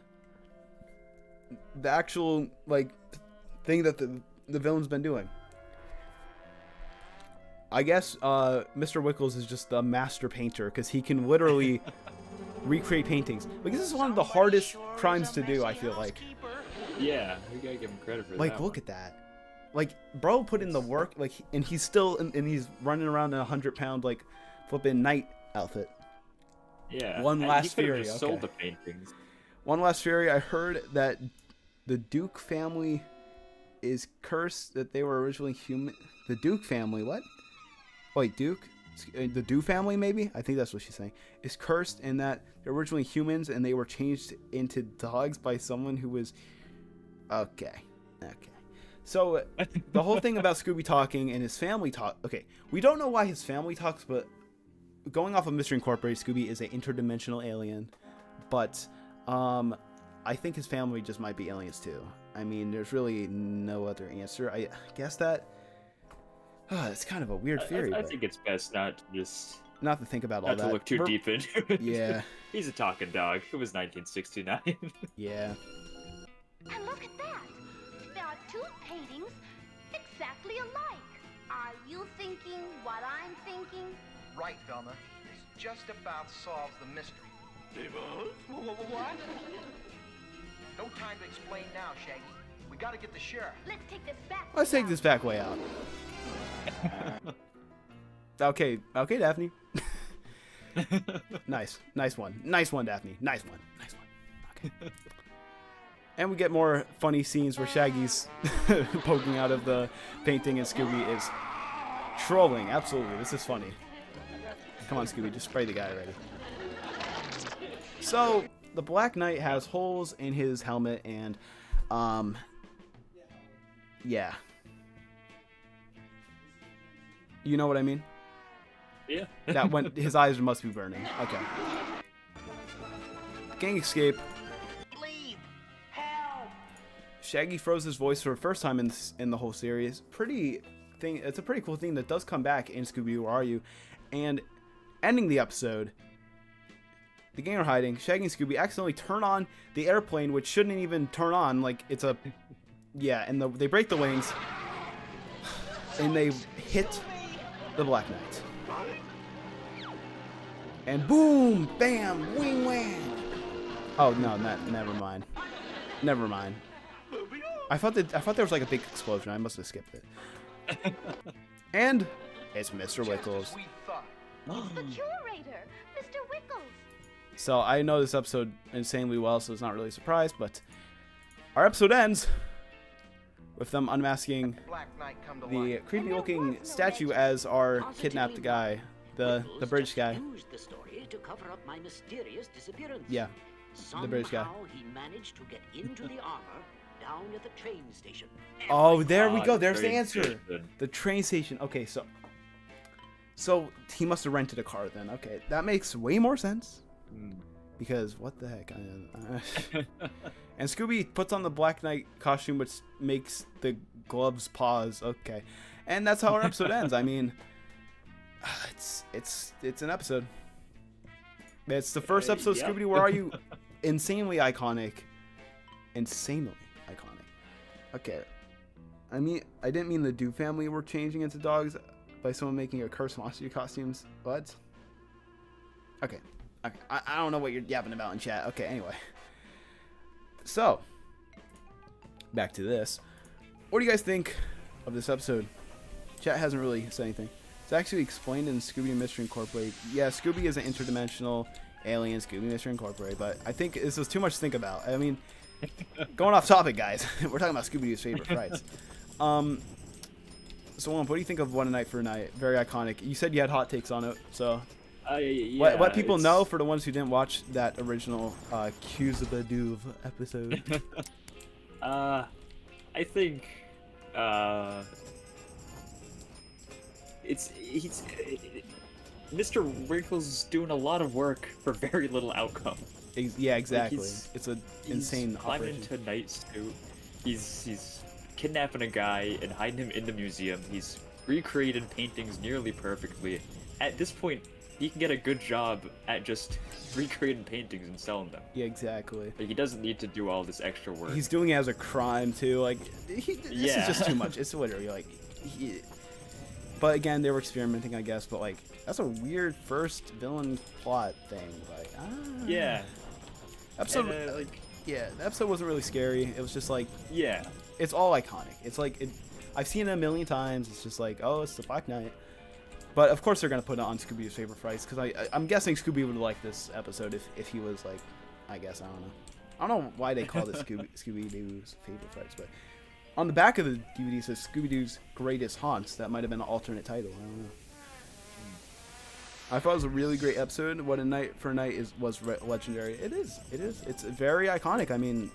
the actual, like, thing that the villain's been doing. I guess Mr. Wickles is just a master painter, because he can literally recreate paintings. Like, this is one of the hardest crimes to do, I feel like. Yeah, we gotta give him credit for Like, that. look at that. Like, bro put in the work, like, and he's still, and he's running around in a 100-pound, like, flipping knight outfit. Yeah. One and last he could've theory, just okay. sold the paintings. One last theory, I heard that the Duke family is cursed, that they were originally human. The Duke family, what? Wait, Duke? The Dew family, maybe? I think that's what she's saying. Is cursed in that they're originally humans and they were changed into dogs by someone who was... Okay. So, the whole thing about Scooby talking and his family talk... Okay, we don't know why his family talks, but going off of Mystery Incorporated, Scooby is an interdimensional alien. But, I think his family just might be aliens too. I mean, there's really no other answer. I guess that... it's kind of a weird theory. I think it's best not to just... Not to think about all Not that. to look too deep into it. Yeah. He's a talking dog. It was 1969. Yeah. And look at that. There are two paintings exactly alike. Are you thinking what I'm thinking? Right, Velma. This just about solves the mystery. What? No time to explain now, Shaggy. We gotta get the sheriff. Let's take this back. Let's take this back way out. Okay, Daphne. Nice one, Daphne. Nice one. Okay. And we get more funny scenes where Shaggy's poking out of the painting and Scooby is trolling. Absolutely, this is funny. Come on, Scooby, just spray the guy already. So, the Black Knight has holes in his helmet and, yeah. You know what I mean? Yeah. That when his eyes must be burning. Okay. Gang escape. Leave! Help! Shaggy froze his voice for the first time in the whole series. It's a pretty cool thing that does come back in Scooby-Doo, Where Are You? And ending the episode, the gang are hiding. Shaggy and Scooby accidentally turn on the airplane, which shouldn't even turn on. Like, it's a... Yeah, and they break the wings. And they hit the Black Knight. And boom, bam, wing, wang. Oh no, never mind. I thought there was like a big explosion. I must have skipped it. And it's Mr. Wickles. We thought. The curator, Mr. Wickles. So I know this episode insanely well, so it's not really a surprise. But our episode ends with them unmasking Black Knight come to the life. creepy-looking statue as our kidnapped guy, the British guy. Used the story to cover up my mysterious disappearance. Yeah, the British guy. Somehow he managed to get into the armor down at the train station. Oh, there we go. There's the train answer. station. The train station. Okay, so he must have rented a car then. Okay, that makes way more sense. Because what the heck? And Scooby puts on the Black Knight costume, which makes the gloves pause. Okay, and that's how our episode ends. I mean, it's an episode. It's the first episode of yeah. Scooby-Doo, Where Are You? Insanely iconic. Okay. I mean, I didn't mean the Dew family were changing into dogs by someone making a cursed monster costumes, but... Okay. I don't know what you're yapping about in chat. Okay, anyway. So, back to this. What do you guys think of this episode? Chat hasn't really said anything. It's actually explained in Scooby Mystery Incorporated. Yeah, Scooby is an interdimensional alien, Scooby Mystery Incorporated, but I think this is too much to think about. I mean, going off topic, guys. We're talking about Scooby-Doo's favorite frights. So, what do you think of One Night for a Night? Very iconic. You said you had hot takes on it, so... Yeah, let people know, for the ones who didn't watch that original Scooby-Doo episode. I think Mr. Wrinkle's doing a lot of work for very little outcome. Yeah, exactly. Like it's an insane climbing operation. into night suit. He's kidnapping a guy and hiding him in the museum. He's recreated paintings nearly perfectly. At this point, he can get a good job at just recreating paintings and selling them. Yeah, exactly. Like, he doesn't need to do all this extra work. He's doing it as a crime too. Like, this is just too much. It's literally like, but again, they were experimenting, I guess. But like, that's a weird first villain plot thing. Like, yeah. Episode, and, yeah, the episode wasn't really scary. It was just like, yeah, it's all iconic. It's like, I've seen it a million times. It's just like, oh, it's the Black Knight. But of course they're gonna put it on Scooby-Doo's favorite frights, because I'm guessing Scooby would like this episode if he was like, I guess, I don't know why they call it Scooby-Doo's favorite frights, but on the back of the DVD it says Scooby-Doo's greatest haunts. That might have been an alternate title. I don't know. I thought it was a really great episode. What a Night for a Night was legendary. It is. It's very iconic. I mean,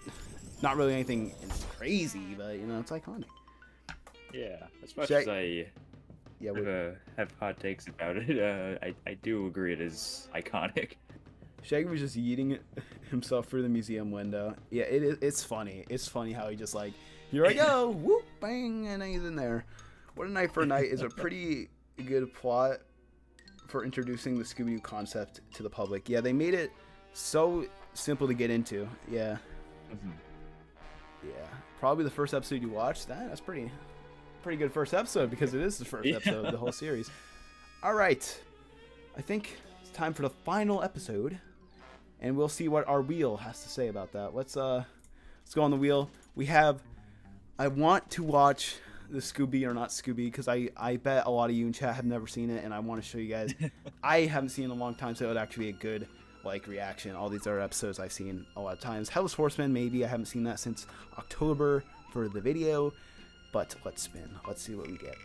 not really anything crazy, but you know, it's iconic. Yeah, as much as I have hot takes about it, I do agree it is iconic. Shaggy was just yeeting himself through the museum window. Yeah, it's funny. It's funny how he just like, here I go, whoop, bang, and he's in there. What a Night for a Night is a pretty good plot for introducing the Scooby-Doo concept to the public. Yeah, they made it so simple to get into. Yeah. Mm-hmm. Yeah. Probably the first episode you watched. That's pretty good first episode, because it is the first episode of the whole series. All right. I think it's time for the final episode, and we'll see what our wheel has to say about that. Let's go on the wheel. We have I want to watch the Scooby or Not Scooby, because I bet a lot of you in chat have never seen it, and I want to show you guys. I haven't seen it in a long time, so it would actually be a good like reaction. All these other episodes I've seen a lot of times. Headless Horseman, maybe. I haven't seen that since October for the video, but let's spin. Let's see what we get.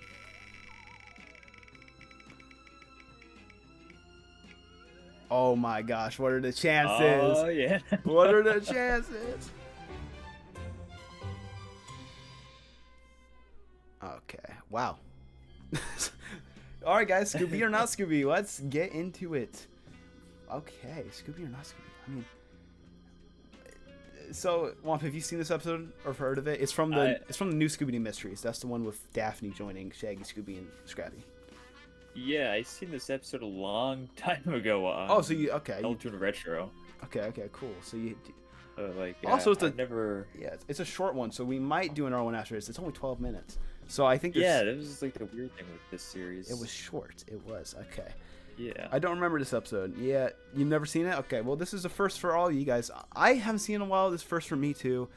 Oh my gosh, what are the chances? Oh yeah. What are the chances? Okay, wow. Alright guys, Scooby or Not Scooby, let's get into it. Okay, Scooby or Not Scooby. I mean, so Womp, have you seen this episode or heard of it? It's from the new Scooby-Doo Mysteries. That's the one with Daphne joining Shaggy, Scooby, and Scrappy. Yeah, I seen this episode a long time ago. Oh, so you Teletoon Retro. Okay, cool. So you. Also, it's it's a short one, so we might do an R1 after this. It's only 12 minutes, so I think. Yeah, that was like the weird thing with this series. It was short. It was okay. Yeah. I don't remember this episode. Yeah, you've never seen it? Okay, well, this is a first for all you guys. I haven't seen it in a while. This is first for me too.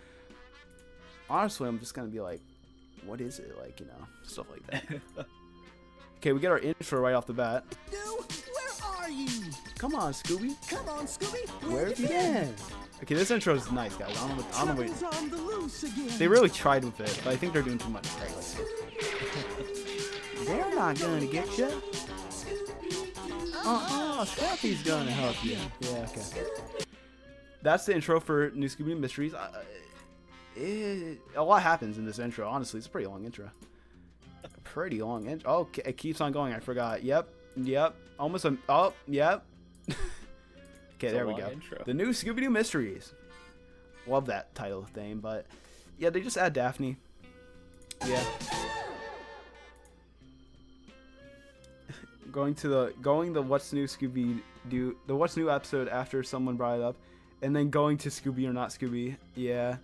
Honestly, I'm just gonna be like, what is it? Like, you know, stuff like that. Okay, we get our intro right off the bat. Where are you? Come on, Scooby. Come on, Scooby. Where have you been? Okay, this intro is nice, guys. I don't know what. On the loose again. They really tried with it, but I think they're doing too much. They're not gonna get you. Scrappy's gonna help you. Yeah, okay. That's the intro for New Scooby Mysteries. A lot happens in this intro. Honestly, it's a pretty long intro. Pretty long intro. Oh, okay, it keeps on going. I forgot. Yep. Almost a. Oh, yep. Okay, there we go. Intro. The New Scooby-Doo Mysteries. Love that title thing, but yeah, they just add Daphne. Yeah. going the What's New Scooby-Doo, the What's New episode after someone brought it up, and then going to Scooby or Not Scooby. Yeah.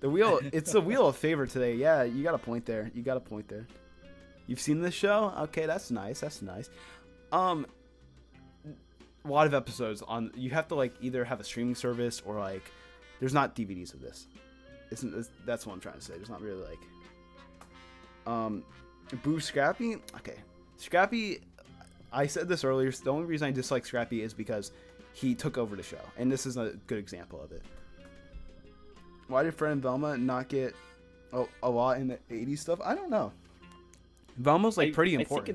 The wheel, it's the wheel of favor today. Yeah, you got a point there. You've seen this show? Okay, that's nice. A lot of episodes on. You have to like either have a streaming service or like, there's not DVDs of this. That's what I'm trying to say. There's not really like, Boo Scrappy? Okay. Scrappy, I said this earlier, the only reason I dislike Scrappy is because he took over the show. And this is a good example of it. Why did Fred and Velma not get a lot in the 80s stuff? I don't know. Velma's like pretty important.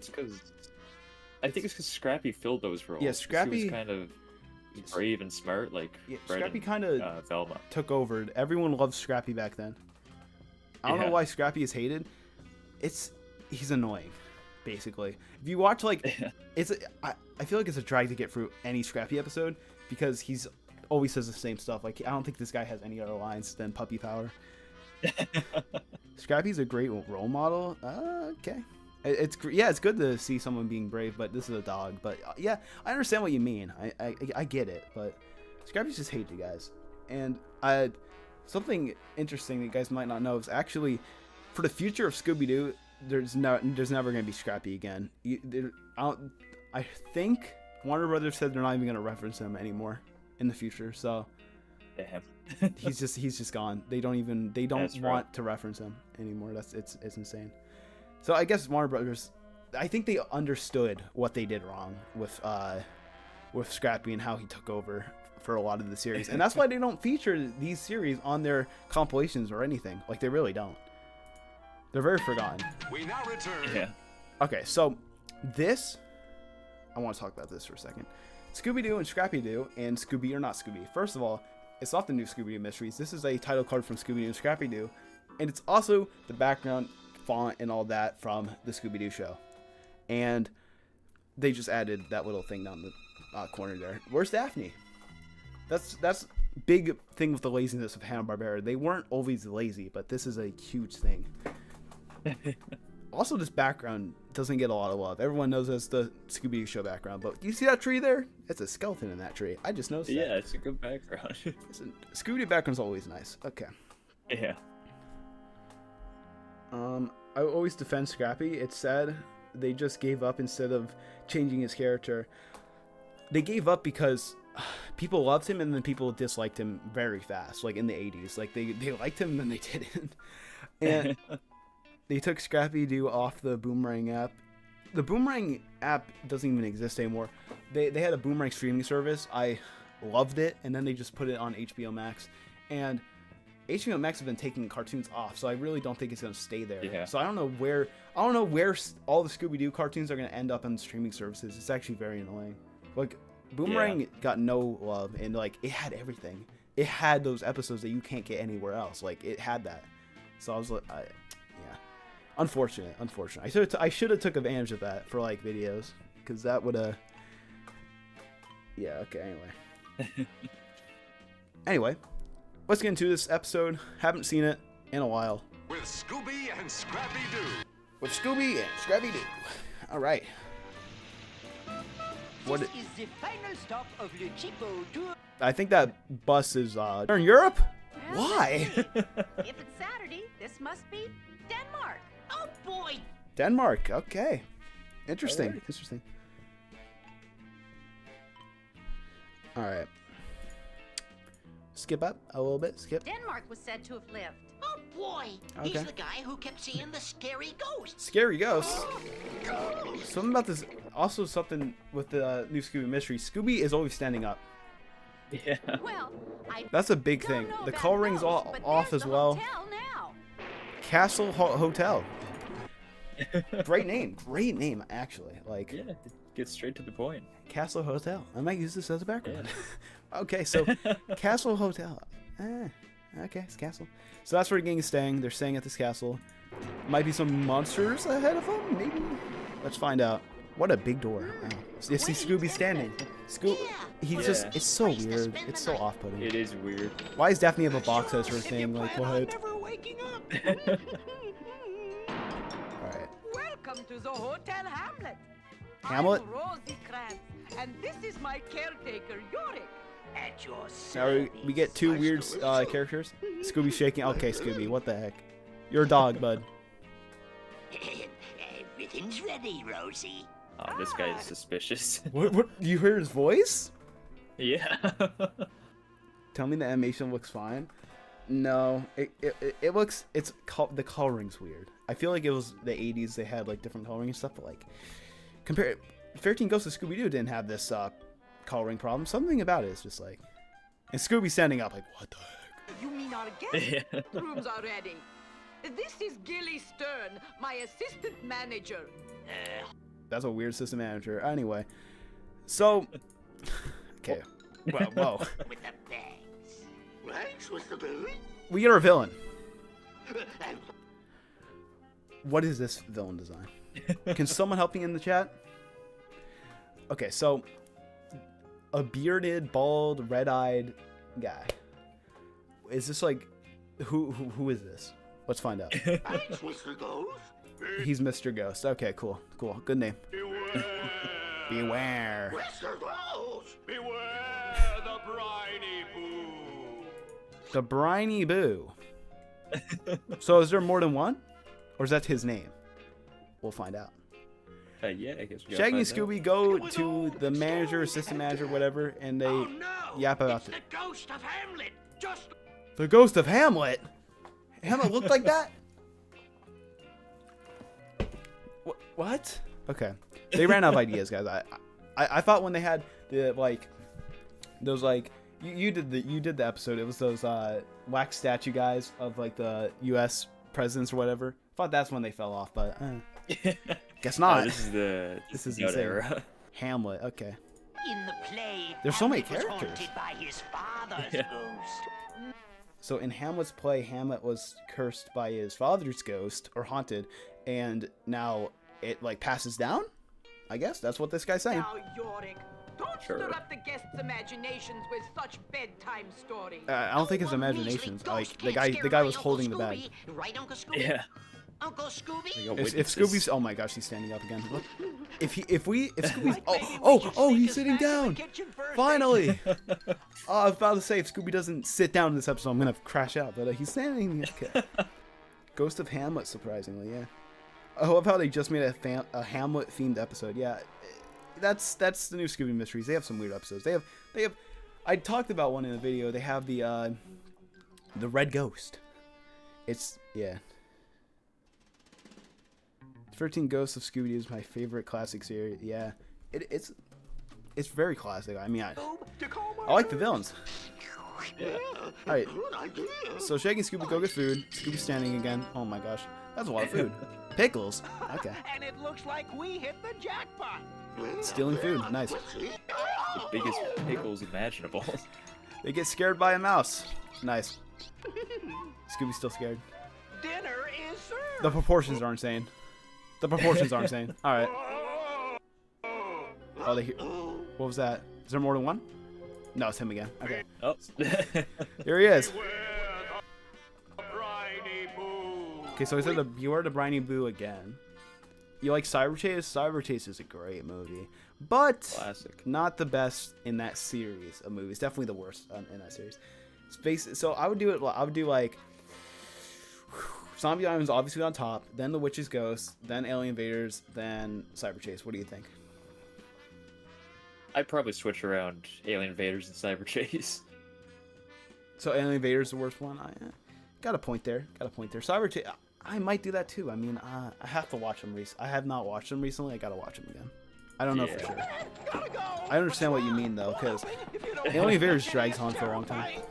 I think it's because Scrappy filled those roles. Yeah, Scrappy was kind of brave and smart, like Fred Scrappy and, kind of Velma took over. Everyone loved Scrappy back then. I don't know why Scrappy is hated. He's annoying, basically. If you watch I feel like it's a drag to get through any Scrappy episode because he's always says the same stuff. Like I don't think this guy has any other lines than puppy power. Scrappy's a great role model. Okay. It's good to see someone being brave, but this is a dog. But yeah, I understand what you mean. I get it, but Scrappy's just hated, guys. And something interesting that you guys might not know is actually for the future of Scooby-Doo, there's never going to be Scrappy again. I think Warner Brothers said they're not even going to reference him anymore in the future. So he's just gone. They don't want to reference him anymore. It's insane. So I guess Warner Brothers, I think they understood what they did wrong with Scrappy and how he took over for a lot of the series, and that's why they don't feature these series on their compilations or anything. Like they really don't. They're very forgotten. We now return. Yeah. Okay, so this, I want to talk about this for a second. Scooby-Doo and Scrappy-Doo and Scooby or Not Scooby. First of all, it's not the new Scooby-Doo Mysteries. This is a title card from Scooby-Doo and Scrappy-Doo, and it's also the background font and all that from the Scooby-Doo show. And they just added that little thing down the corner there. Where's Daphne? That's big thing with the laziness of Hanna-Barbera. They weren't always lazy, but this is a huge thing. Also, this background doesn't get a lot of love. Everyone knows that's the Scooby-Doo show background, but do you see that tree there? It's a skeleton in that tree. I just noticed that. Yeah, it's a good background. Scooby-Doo background's always nice. Okay. Yeah. I always defend Scrappy. It's sad they just gave up instead of changing his character. They gave up because people loved him and then people disliked him very fast, like in the 80s. Like they liked him and then they didn't. And they took Scrappy-Doo off the Boomerang app. The Boomerang app doesn't even exist anymore. They had a Boomerang streaming service. I loved it, and then they just put it on HBO Max. And HBO Max have been taking cartoons off, so I really don't think it's going to stay there. Yeah. So I don't know where all the Scooby-Doo cartoons are going to end up on streaming services. It's actually very annoying. Like Boomerang got no love, and like it had everything. It had those episodes that you can't get anywhere else. Like it had that. So I was like, unfortunate. I should have took advantage of that for like videos, because that would have. Yeah. Okay. Anyway. Let's get into this episode. Haven't seen it in a while. With Scooby and Scrappy-Doo. All right. This is the final stop of Le Chico tour. I think that bus is in Europe. Well, Why? If it's Saturday, this must be Denmark. Oh boy! Denmark. Okay. Interesting. All right. Interesting. All right. Skip up a little bit. Skip. Denmark was said to have lived. Oh boy! Okay. He's the guy who kept seeing the scary ghosts. Scary ghosts. Something about this. Also, something with the new Scooby Mystery. Scooby is always standing up. Yeah. Well, I That's a big thing. don't know The about coloring's those, all but off there's as the well. hotel now. Castle Hotel. Great name, actually. Like Yeah. Get straight to the point. Castle Hotel. I might use this as a background. Okay, so Castle Hotel. Okay, it's Castle. So that's where the gang is staying. They're staying at this castle. Might be some monsters ahead of them, maybe? Let's find out. What a big door. Wow. You see Scooby standing. It's so weird. It's so off-putting. It is weird. Why does Daphne have a box as her thing? Like, what? Never waking up. Alright. Welcome to the Hotel Hamlet. Hamlet? I'm Rosie Krantz, and this is my caretaker, Yorick. At your Now we get two weird characters. Scooby shaking. Okay, Scooby, what the heck? You're a dog, bud. Everything's ready, Rosie. Oh, this guy is suspicious. What? You hear his voice? Yeah. Tell me the animation looks fine. No, it looks, the coloring's weird. I feel like it was the 80s, they had like different coloring and stuff, but like compare 13 Ghosts of Scooby-Doo didn't have this coloring problem. Something about it is just like, and Scooby standing up like, what the heck? You mean our guest? Rooms are ready. This is Gilly Stern, my assistant manager. That's a weird assistant manager. Anyway, so okay, well, whoa. With the bags. Thanks, Mr. Billy. We get our villain. What is this villain design? Can someone help me in the chat? Okay, so a bearded, bald, red-eyed guy. Is this like who is this? Let's find out. Thanks, Mr. Ghost. He's Mr. Ghost. Okay, cool. Good name. Beware. Mr. Ghost. Beware the briny boo. The Briny Boo. So is there more than one? Or is that his name? We'll find out. Yeah, I guess we gotta Shaggy and find out. Scooby go to the manager, assistant manager, whatever, and they yap about It's it. the ghost of Hamlet. Just The ghost of Hamlet? Hamlet looked like that? What? Okay. They ran out of ideas, guys. I thought when they had the like those like you did the episode, it was those wax statue guys of like the US presidents or whatever. Thought that's when they fell off, but guess not. This is insane. era. Hamlet, okay. in the play. There's so many Hamlet was characters. haunted by his father's ghost. So in Hamlet's play, Hamlet was cursed by his father's ghost, or haunted, and now it like passes down? I guess that's what this guy's saying. Now, Yorick, don't stir up the guests' imaginations with such bedtime stories. I don't think it's imaginations. Like the guy was holding the bag. Right, Uncle Scooby? Yeah. Uncle Scooby? If Scooby's, oh my gosh, he's standing up again. Look, if Scooby's, oh, he's sitting down. Finally. I was about to say if Scooby doesn't sit down in this episode, I'm gonna crash out. But he's standing. Okay. Ghost of Hamlet, surprisingly, yeah. I love how they just made a Hamlet themed episode. Yeah, that's the new Scooby Mysteries. They have some weird episodes. They have. I talked about one in the video. They have the Red Ghost. It's yeah. 13 Ghosts of Scooby-Doo is my favorite classic series. Yeah, it's very classic. I mean, I like the villains. Alright, so Shaggy and Scooby go get food. Scooby's standing again. Oh my gosh, that's a lot of food. Pickles. Okay. And it looks like we hit the jackpot. Stealing food. Nice. The biggest pickles imaginable. They get scared by a mouse. Nice. Scooby's still scared. Dinner is served. The proportions are insane. The proportions are insane. Alright. Oh, what was that? Is there more than one? No, it's him again. Okay. Oh. Here he is. Okay, so he said you are the Briny Boo again. You like Cyber Chase? Cyber Chase is a great movie, but classic. Not the best in that series of movies. Definitely the worst in that series. So I would do it. I would do like Zombie Island's obviously on top, then The Witch's Ghost, then Alien Invaders, then Cyber Chase. What do you think? I'd probably switch around Alien Invaders and Cyber Chase. So Alien Invaders the worst one. Got a point there. Cyber Chase. I might do that too. I mean, I have to watch them. I have not watched them recently. I gotta watch them again. I don't know for sure. I understand what you mean though, because Alien Invaders drags on for a long time.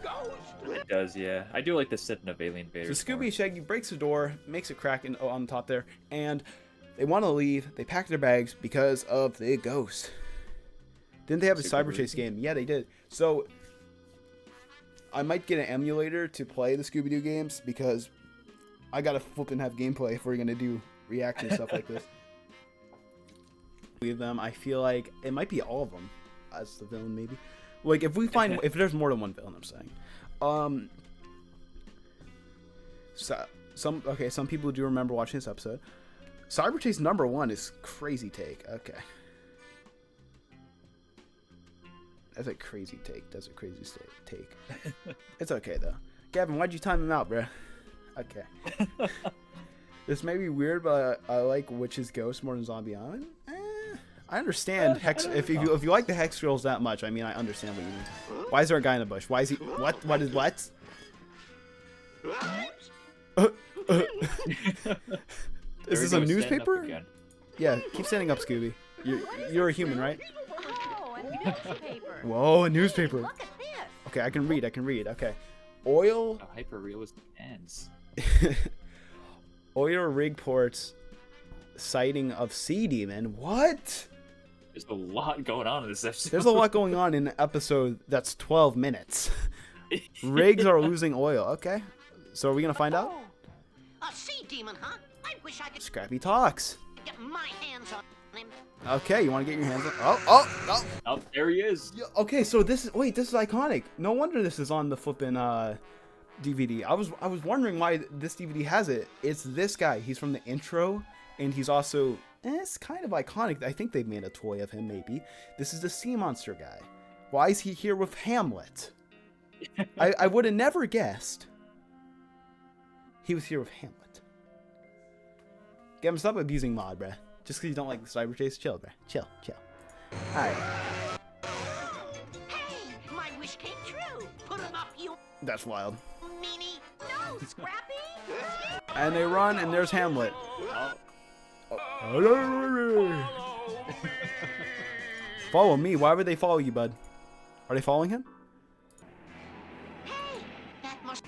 It does, yeah. I do like the setting of Alien Invaders. So Scooby and Shaggy breaks the door, makes a crack on the top there, and they want to leave. They pack their bags because of the ghost. Didn't they have a Cyber Chase game? Yeah, they did. So I might get an emulator to play the Scooby-Doo games because I gotta flipping have gameplay if we're gonna do reaction stuff like this. Leave them. I feel like it might be all of them as the villain, maybe. Like if we find if there's more than one villain, I'm saying. So some people do remember watching this episode. Cyber Chase #1 is crazy take. Okay. That's a crazy take. That's a crazy take. It's okay though. Gavin, why'd you time him out, bruh? Okay. This may be weird, but I like Witch's Ghost more than Zombie Island. I understand Hex. If you like the Hex Girls that much, I mean, I understand what you mean. Why is there a guy in a bush? Why is he? What? Is this a newspaper? Yeah, keep standing up, Scooby. You're a human, right? Oh, a newspaper. Whoa, a newspaper. Look at this. Okay, I can read. Okay. Oil. Hyper realistic ends. Oil rig ports sighting of sea demon. What? There's a lot going on in this episode. There's a lot going on in an episode that's 12 minutes. Rigs are losing oil. Okay. So are we going to find out? A sea demon, huh? I wish I could Scrappy talks. get my hands on him. Okay, you want to get your hands on... Oh, there he is. Okay, so this is... Wait, this is iconic. No wonder this is on the flippin' DVD. I was wondering why this DVD has it. It's this guy. He's from the intro, and he's also... it's kind of iconic. I think they made a toy of him, maybe. This is the sea monster guy. Why is he here with Hamlet? I would have never guessed he was here with Hamlet. Get him, stop abusing mod, bruh. Just because you don't like the cyber chase, chill, bruh. Chill. Alright. Hey, my wish came true. Put him up, you That's wild. meanie. No, Scrappy. And they run, and there's Hamlet. Follow me. Why would they follow you, bud? Are they following him? Hey, that must...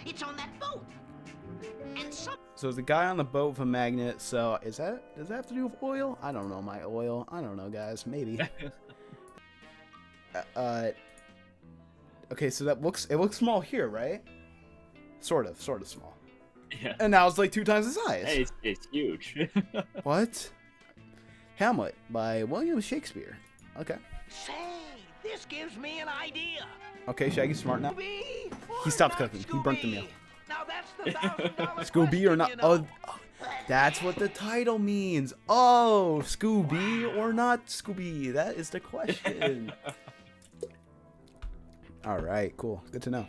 It's on that boat. And some... So the guy on the boat with a magnet. So does that have to do with oil? I don't know my oil. I don't know, guys. Maybe. Okay, so it looks small here, right? Sort of small. Yeah. And now it's like 2 times the size. Hey, it's huge. What? Hamlet by William Shakespeare. Okay. Say, this gives me an idea. Okay, Shaggy's smart now. He stopped cooking. He burnt the meal. Now that's the $1,000 Scooby or not? question, you know. Oh, that's what the title means. Oh, Scooby or not Scooby? That is the question. All right, cool. Good to know.